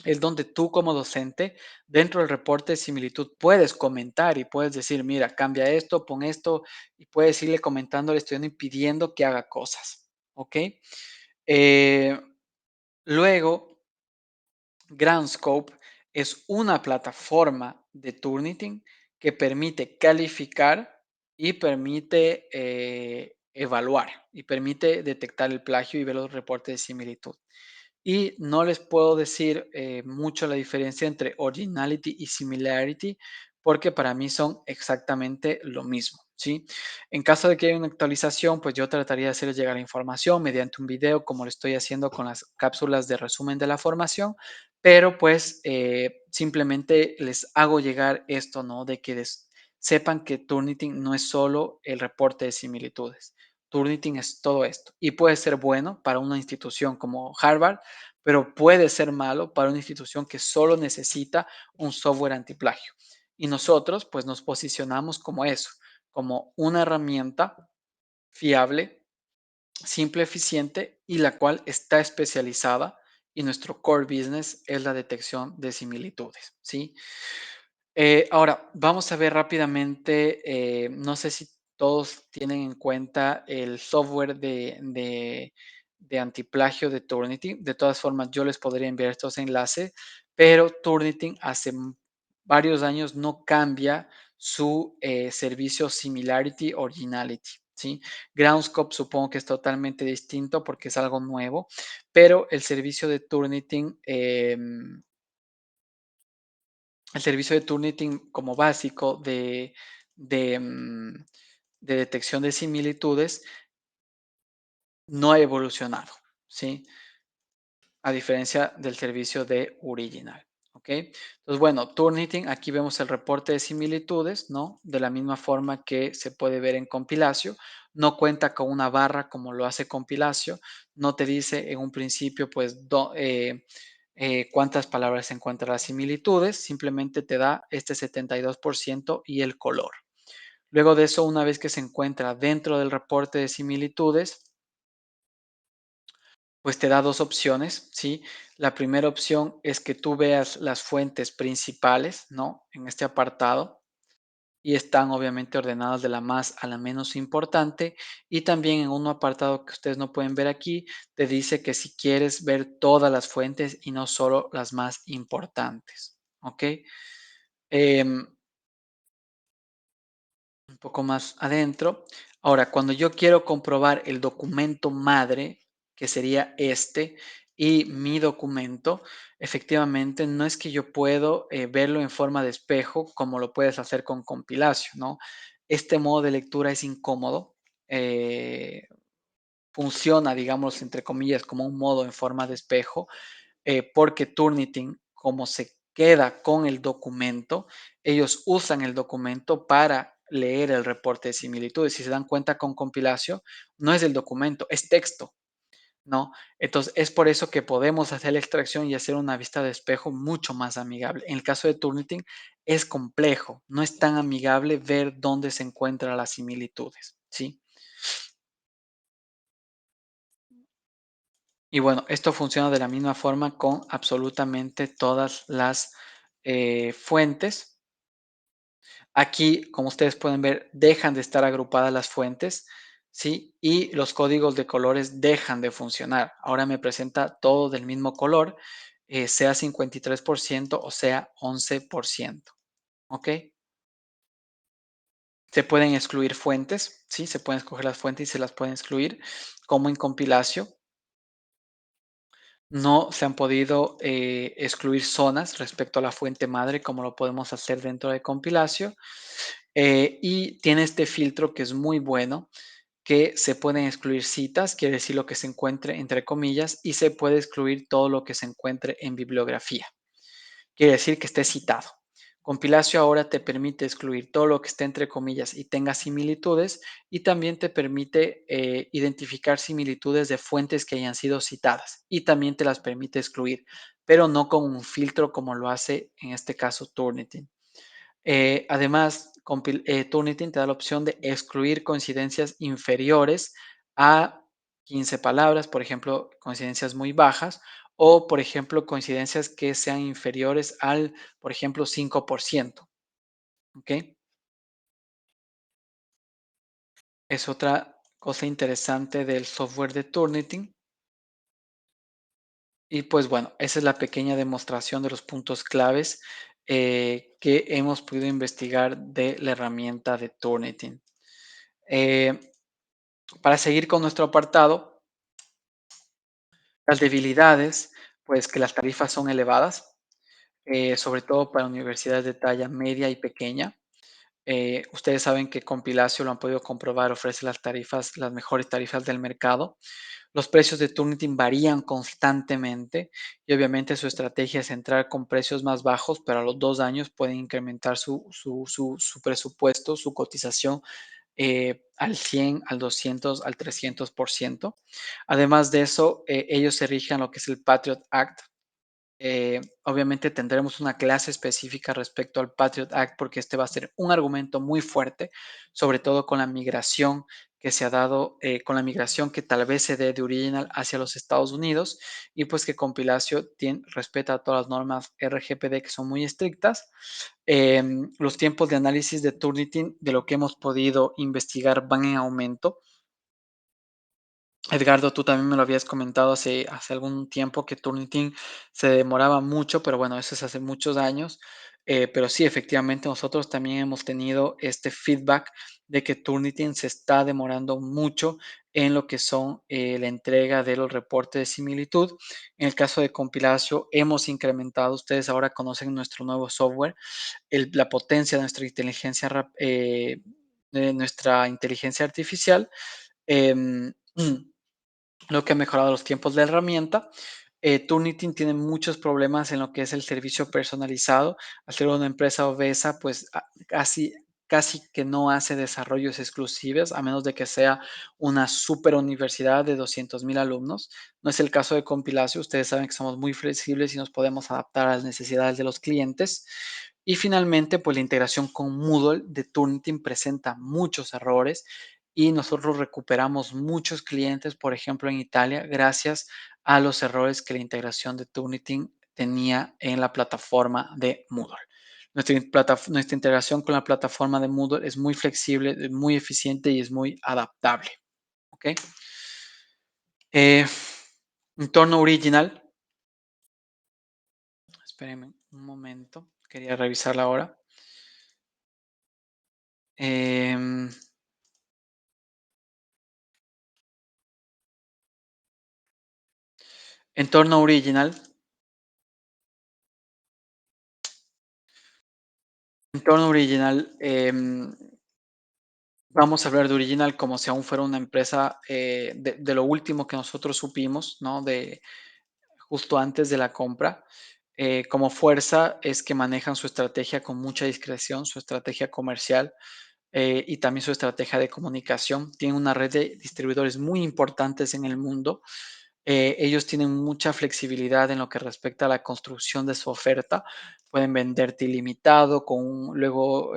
es donde tú como docente, dentro del reporte de similitud, puedes comentar y puedes decir, mira, cambia esto, pon esto, y puedes irle comentando al estudiante y pidiendo que haga cosas. ¿Ok? Eh, Luego, Groundscope es una plataforma de Turnitin que permite calificar y permite evaluar y permite detectar el plagio y ver los reportes de similitud. Y no les puedo decir mucho la diferencia entre originality y similarity, porque para mí son exactamente lo mismo, ¿sí? En caso de que haya una actualización, pues yo trataría de hacerles llegar la información mediante un video, como lo estoy haciendo con las cápsulas de resumen de la formación, pero pues simplemente les hago llegar esto, ¿no? De que sepan que Turnitin no es solo el reporte de similitudes. Turnitin es todo esto y puede ser bueno para una institución como Harvard, pero puede ser malo para una institución que solo necesita un software antiplagio. Y nosotros pues nos posicionamos como eso, como una herramienta fiable, simple, eficiente y la cual está especializada, y nuestro core business es la detección de similitudes, ¿sí? Ahora, vamos a ver rápidamente, no sé si todos tienen en cuenta el software de antiplagio de Turnitin. De todas formas, yo les podría enviar estos enlaces, pero Turnitin hace varios años no cambia su servicio Similarity Originality, ¿sí? Groundscope supongo que es totalmente distinto porque es algo nuevo, pero el servicio de Turnitin como básico de, mm, de detección de similitudes no ha evolucionado, ¿sí? A diferencia del servicio de Original, ¿ok? Entonces, bueno, Turnitin, aquí vemos el reporte de similitudes, ¿no? De la misma forma que se puede ver en Compilacio. No cuenta con una barra como lo hace Compilacio. No te dice en un principio, pues, cuántas palabras se encuentran las similitudes. Simplemente te da este 72% y el color. Luego de eso, una vez que se encuentra dentro del reporte de similitudes, pues te da dos opciones, ¿sí? La primera opción es que tú veas las fuentes principales, ¿no? En este apartado. y están obviamente ordenadas de la más a la menos importante. Y también en un apartado que ustedes no pueden ver aquí, te dice que si quieres ver todas las fuentes y no solo las más importantes. ¿Ok? Em, un poco más adentro. Ahora, cuando yo quiero comprobar el documento madre, que sería este, y mi documento, efectivamente, no es que yo puedo verlo en forma de espejo como lo puedes hacer con compilación, ¿no? Este modo de lectura es incómodo. Funciona, digamos, entre comillas, como un modo en forma de espejo, porque Turnitin, como se queda con el documento, ellos usan el documento para leer el reporte de similitudes. Si se dan cuenta con compilación, no es el documento, es texto, ¿no? Entonces, es por eso que podemos hacer la extracción y hacer una vista de espejo mucho más amigable. En el caso de Turnitin, es complejo, no es tan amigable ver dónde se encuentran las similitudes, ¿sí? Y bueno, esto funciona de la misma forma con absolutamente todas las fuentes. Aquí, como ustedes pueden ver, dejan de estar agrupadas las fuentes, ¿sí? Y los códigos de colores dejan de funcionar. Ahora me presenta todo del mismo color, sea 53% o sea 11%, ¿ok? Se pueden excluir fuentes, ¿sí? Se pueden escoger las fuentes y se las pueden excluir, como en compilación. No se han podido excluir zonas respecto a la fuente madre, como lo podemos hacer dentro de compilación. Y tiene este filtro que es muy bueno, que se pueden excluir citas, quiere decir lo que se encuentre entre comillas, y se puede excluir todo lo que se encuentre en bibliografía. Quiere decir que esté citado. Compilacio ahora te permite excluir todo lo que esté entre comillas y tenga similitudes, y también te permite identificar similitudes de fuentes que hayan sido citadas, y también te las permite excluir, pero no con un filtro como lo hace en este caso Turnitin. Además, Turnitin te da la opción de excluir coincidencias inferiores a 15 palabras, por ejemplo, coincidencias muy bajas, o por ejemplo, coincidencias que sean inferiores al, por ejemplo, 5%. ¿Ok? Es otra cosa interesante del software de Turnitin. Y pues bueno, esa es la pequeña demostración de los puntos claves que hemos podido investigar de la herramienta de Turnitin. Eh, para seguir con nuestro apartado, las debilidades, pues que las tarifas son elevadas, sobre todo para universidades de talla media y pequeña. Ustedes saben que Compilatio, lo han podido comprobar, ofrece las tarifas, las mejores tarifas del mercado. Los precios de Turnitin varían constantemente y obviamente su estrategia es entrar con precios más bajos, pero a los 2 años pueden incrementar su presupuesto, su cotización al 100, al 200, al 300%. Además de eso, ellos se rigen lo que es el Patriot Act. Obviamente tendremos una clase específica respecto al Patriot Act porque este va a ser un argumento muy fuerte, sobre todo con la migración que se ha dado, con la migración que tal vez se dé de Original hacia los Estados Unidos, y pues que Compilatio respeta todas las normas RGPD que son muy estrictas. Los tiempos de análisis de Turnitin, de lo que hemos podido investigar, van en aumento. Edgardo, tú también me lo habías comentado hace algún tiempo que Turnitin se demoraba mucho, pero bueno, eso es hace muchos años. Pero sí, efectivamente, nosotros también hemos tenido este feedback de que Turnitin se está demorando mucho en lo que son la entrega de los reportes de similitud. En el caso de compilación, hemos incrementado, ustedes ahora conocen nuestro nuevo software, la potencia de nuestra inteligencia artificial. em, lo que ha mejorado los tiempos de la herramienta. Turnitin tiene muchos problemas en lo que es el servicio personalizado. Al ser una empresa obesa, pues casi que no hace desarrollos exclusivos, a menos de que sea una super universidad de 200,000 alumnos. No es el caso de Compilacio. Ustedes saben que somos muy flexibles y nos podemos adaptar a las necesidades de los clientes. Y finalmente, pues la integración con Moodle de Turnitin presenta muchos errores y nosotros recuperamos muchos clientes, por ejemplo, en Italia, gracias a los errores que la integración de Turnitin tenía en la plataforma de Moodle. Nuestra integración con la plataforma de Moodle es muy flexible, es muy eficiente y es muy adaptable, ¿ok? Eh, entorno original, espérenme un momento, quería revisarla ahora. Em, entorno original. Entorno original, vamos a hablar de original como si aún fuera una empresa de lo último que nosotros supimos, ¿no? De justo antes de la compra. Como fuerza es que manejan su estrategia con mucha discreción, su estrategia comercial y también su estrategia de comunicación. Tienen una red de distribuidores muy importantes en el mundo. Ellos tienen mucha flexibilidad en lo que respecta a la construcción de su oferta. Pueden venderte ilimitado con luego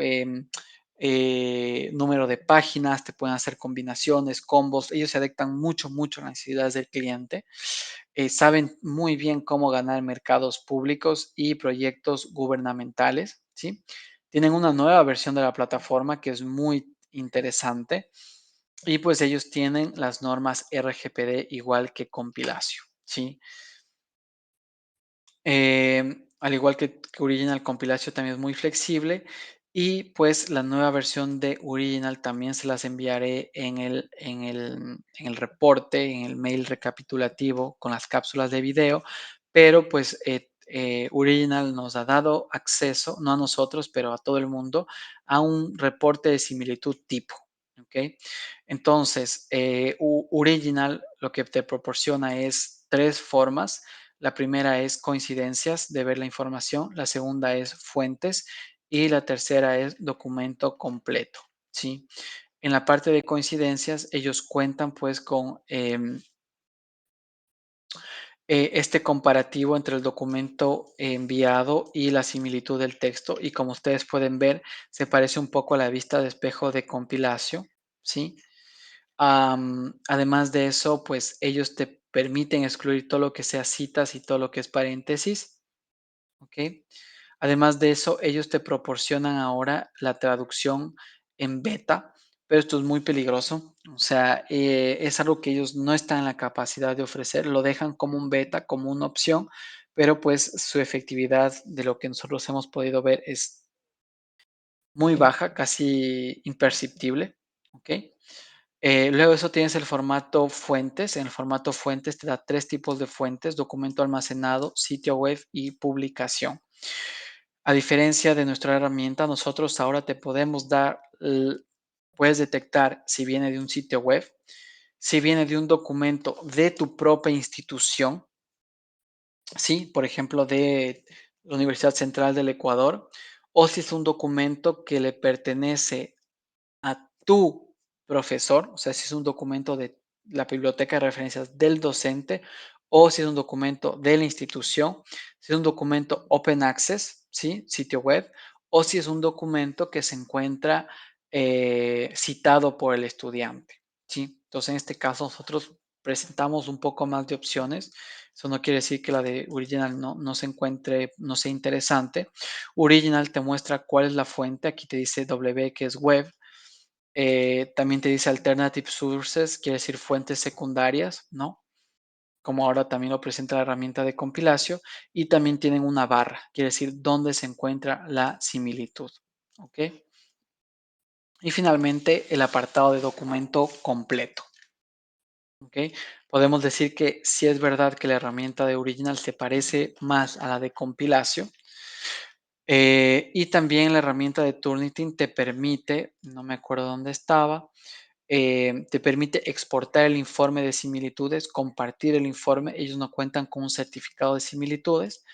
número de páginas, te pueden hacer combinaciones, combos. Ellos se adaptan mucho, mucho a las necesidades del cliente. Saben muy bien cómo ganar mercados públicos y proyectos gubernamentales, ¿sí? Tienen una nueva versión de la plataforma que es muy interesante y pues ellos tienen las normas RGPD igual que Compilacio, ¿sí? Al igual que Original, Compilacio también es muy flexible y pues la nueva versión de Original también se las enviaré en el reporte, en el mail recapitulativo con las cápsulas de video, pero pues Original nos ha dado acceso, no a nosotros, pero a todo el mundo, a un reporte de similitud tipo. ¿Ok? Entonces, Original lo que te proporciona es tres formas. La primera es coincidencias de ver la información, la segunda es fuentes y la tercera es documento completo, ¿sí? En la parte de coincidencias, ellos cuentan pues con este comparativo entre el documento enviado y la similitud del texto y como ustedes pueden ver, se parece un poco a la vista de espejo de compilación, ¿sí? Además de eso, pues ellos te permiten excluir todo lo que sea citas y todo lo que es paréntesis. ¿Ok? Además de eso, ellos te proporcionan ahora la traducción en beta, pero esto es muy peligroso. O sea, es algo que ellos no están en la capacidad de ofrecer, lo dejan como un beta, como una opción, pero pues su efectividad de lo que nosotros hemos podido ver es muy baja, casi imperceptible. ¿Ok? Luego de eso tienes el formato fuentes. En el formato fuentes te da tres tipos de fuentes: documento almacenado, sitio web y publicación. A diferencia de nuestra herramienta, nosotros ahora te podemos dar, puedes detectar si viene de un sitio web, si viene de un documento de tu propia institución, ¿sí? Por ejemplo, de la Universidad Central del Ecuador, o si es un documento que le pertenece a tu profesor, o sea, si es un documento de la biblioteca de referencias del docente o si es un documento de la institución, si es un documento open access, ¿sí? Sitio web, o si es un documento que se encuentra citado por el estudiante, ¿sí? Entonces, en este caso, nosotros presentamos un poco más de opciones. Eso no quiere decir que la de Original no se encuentre, no sea interesante. Original te muestra cuál es la fuente. Aquí te dice W, que es web. También te dice alternative sources, quiere decir fuentes secundarias, ¿no? Como ahora también lo presenta la herramienta de compilación. Y también tienen una barra, quiere decir dónde se encuentra la similitud. ¿Ok? Y finalmente el apartado de documento completo. ¿Ok? Podemos decir que si es verdad que la herramienta de Original se parece más a la de compilación. Y también la herramienta de Turnitin te permite, no me acuerdo dónde estaba, te permite exportar el informe de similitudes, compartir el informe. Ellos no cuentan con un certificado de similitudes,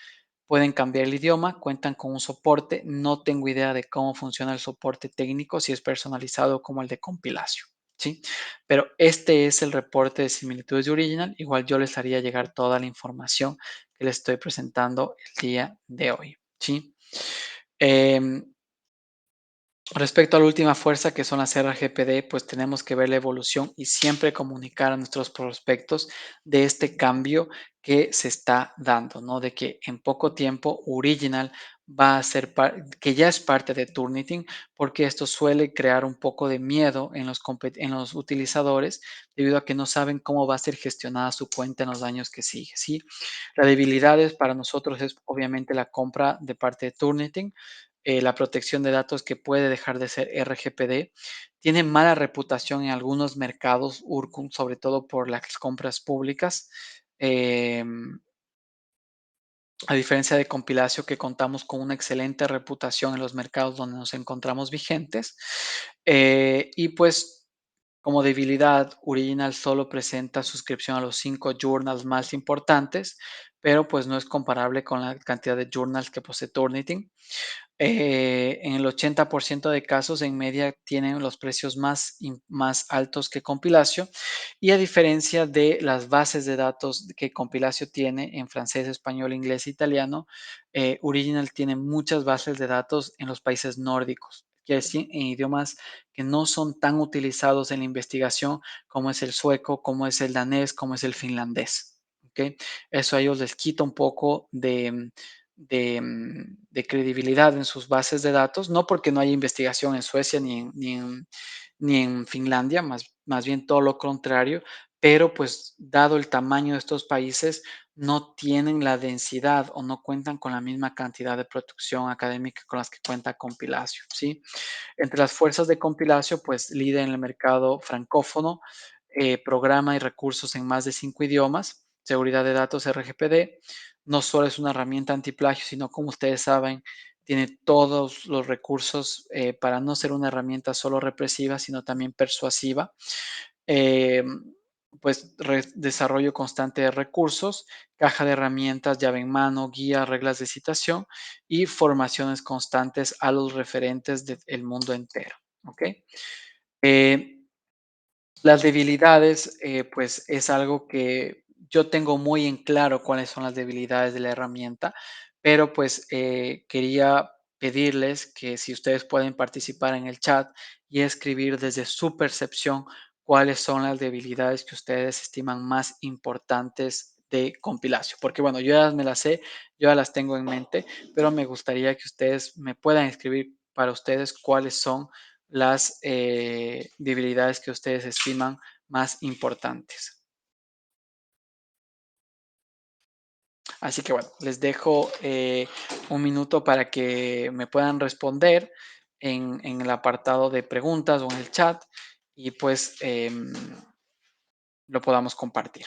pueden cambiar el idioma, cuentan con un soporte. No tengo idea de cómo funciona el soporte técnico, si es personalizado como el de compilación, ¿sí? Pero este es el reporte de similitudes de Original. Igual yo les haría llegar toda la información que les estoy presentando el día de hoy, ¿sí? Em, Respecto a la última fuerza, que son las RGPD, pues tenemos que ver la evolución y siempre comunicar a nuestros prospectos de este cambio que se está dando, ¿no? De que en poco tiempo Original va a ser que ya es parte de Turnitin, porque esto suele crear un poco de miedo en en los utilizadores debido a que no saben cómo va a ser gestionada su cuenta en los años que sigue, ¿sí? La debilidad para nosotros es obviamente la compra de parte de Turnitin, la protección de datos que puede dejar de ser RGPD. Tiene mala reputación en algunos mercados, Urkun, sobre todo por las compras públicas. A diferencia de Compilacio, que contamos con una excelente reputación en los mercados donde nos encontramos vigentes. Y pues como debilidad, Original solo presenta suscripción a los 5 journals más importantes, pero pues no es comparable con la cantidad de journals que posee Turnitin. En el 80% de casos, en media, tienen los precios más altos que Compilacio, y a diferencia de las bases de datos que Compilacio tiene en francés, español, inglés e italiano, Original tiene muchas bases de datos en los países nórdicos, quiere decir, en idiomas que no son tan utilizados en la investigación como es el sueco, como es el danés, como es el finlandés. ¿Ok? Eso a ellos les quita un poco de credibilidad en sus bases de datos, no porque no haya investigación en Suecia ni en Finlandia, más bien todo lo contrario, pero pues dado el tamaño de estos países, no tienen la densidad o no cuentan con la misma cantidad de producción académica con las que cuenta Compilacio, ¿sí? Entre las fuerzas de Compilacio, pues líder en el mercado francófono, programa y recursos en más de 5 idiomas, seguridad de datos RGPD, no solo es una herramienta antiplagio, sino como ustedes saben, tiene todos los recursos para no ser una herramienta solo represiva, sino también persuasiva. Eh, pues desarrollo constante de recursos, caja de herramientas, llave en mano, guía, reglas de citación y formaciones constantes a los referentes del mundo entero. ¿Ok? Eh, las debilidades, pues es algo que yo tengo muy en claro cuáles son las debilidades de la herramienta, pero pues quería pedirles que si ustedes pueden participar en el chat y escribir desde su percepción cuáles son las debilidades que ustedes estiman más importantes de compilación. Porque bueno, yo ya me las sé, yo ya las tengo en mente, pero me gustaría que ustedes me puedan escribir para ustedes cuáles son las debilidades que ustedes estiman más importantes. Así que bueno, les dejo un minuto para que me puedan responder en el apartado de preguntas o en el chat y pues lo podamos compartir.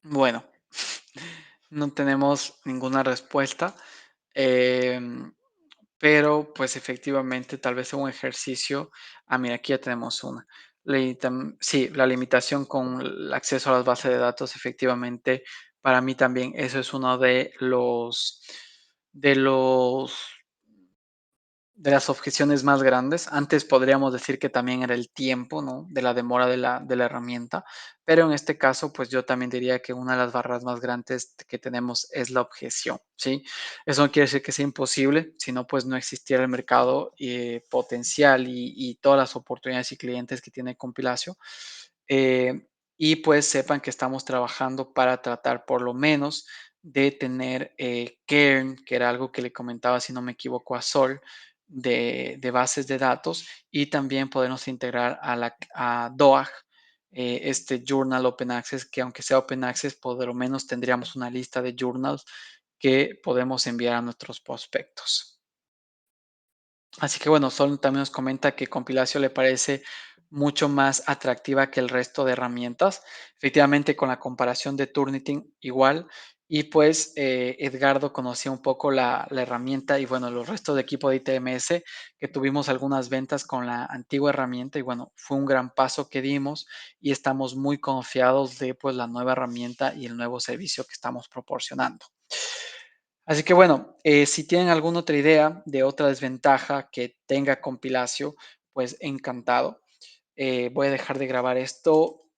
Bueno, no tenemos ninguna respuesta. em, Pero, pues, efectivamente, tal vez un ejercicio mira, aquí ya tenemos una. Sí, la limitación con el acceso a las bases de datos, efectivamente, para mí también eso es uno de los de las objeciones más grandes. Antes podríamos decir que también era el tiempo, ¿no? De la demora de la herramienta, pero en este caso, pues yo también diría que una de las barreras más grandes que tenemos es la objeción, ¿sí? Eso no quiere decir que sea imposible, sino pues no existiera el mercado potencial y todas las oportunidades y clientes que tiene Compilacio. Eh, y pues sepan que estamos trabajando para tratar por lo menos de tener Kern, que era algo que le comentaba, si no me equivoco, a Sol, de bases de datos y también podernos integrar a DOAG, este Journal Open Access, que aunque sea Open Access, por lo menos tendríamos una lista de journals que podemos enviar a nuestros prospectos. Así que bueno, Sol también nos comenta que Compilacio le parece mucho más atractiva que el resto de herramientas. Efectivamente, con la comparación de Turnitin igual. Y pues Edgardo conocía un poco la herramienta y bueno, los restos de equipo de ITMS que tuvimos algunas ventas con la antigua herramienta y bueno, fue un gran paso que dimos y estamos muy confiados de pues la nueva herramienta y el nuevo servicio que estamos proporcionando. Así que bueno, si tienen alguna otra idea de otra desventaja que tenga Compilatio, pues encantado. Voy a dejar de grabar esto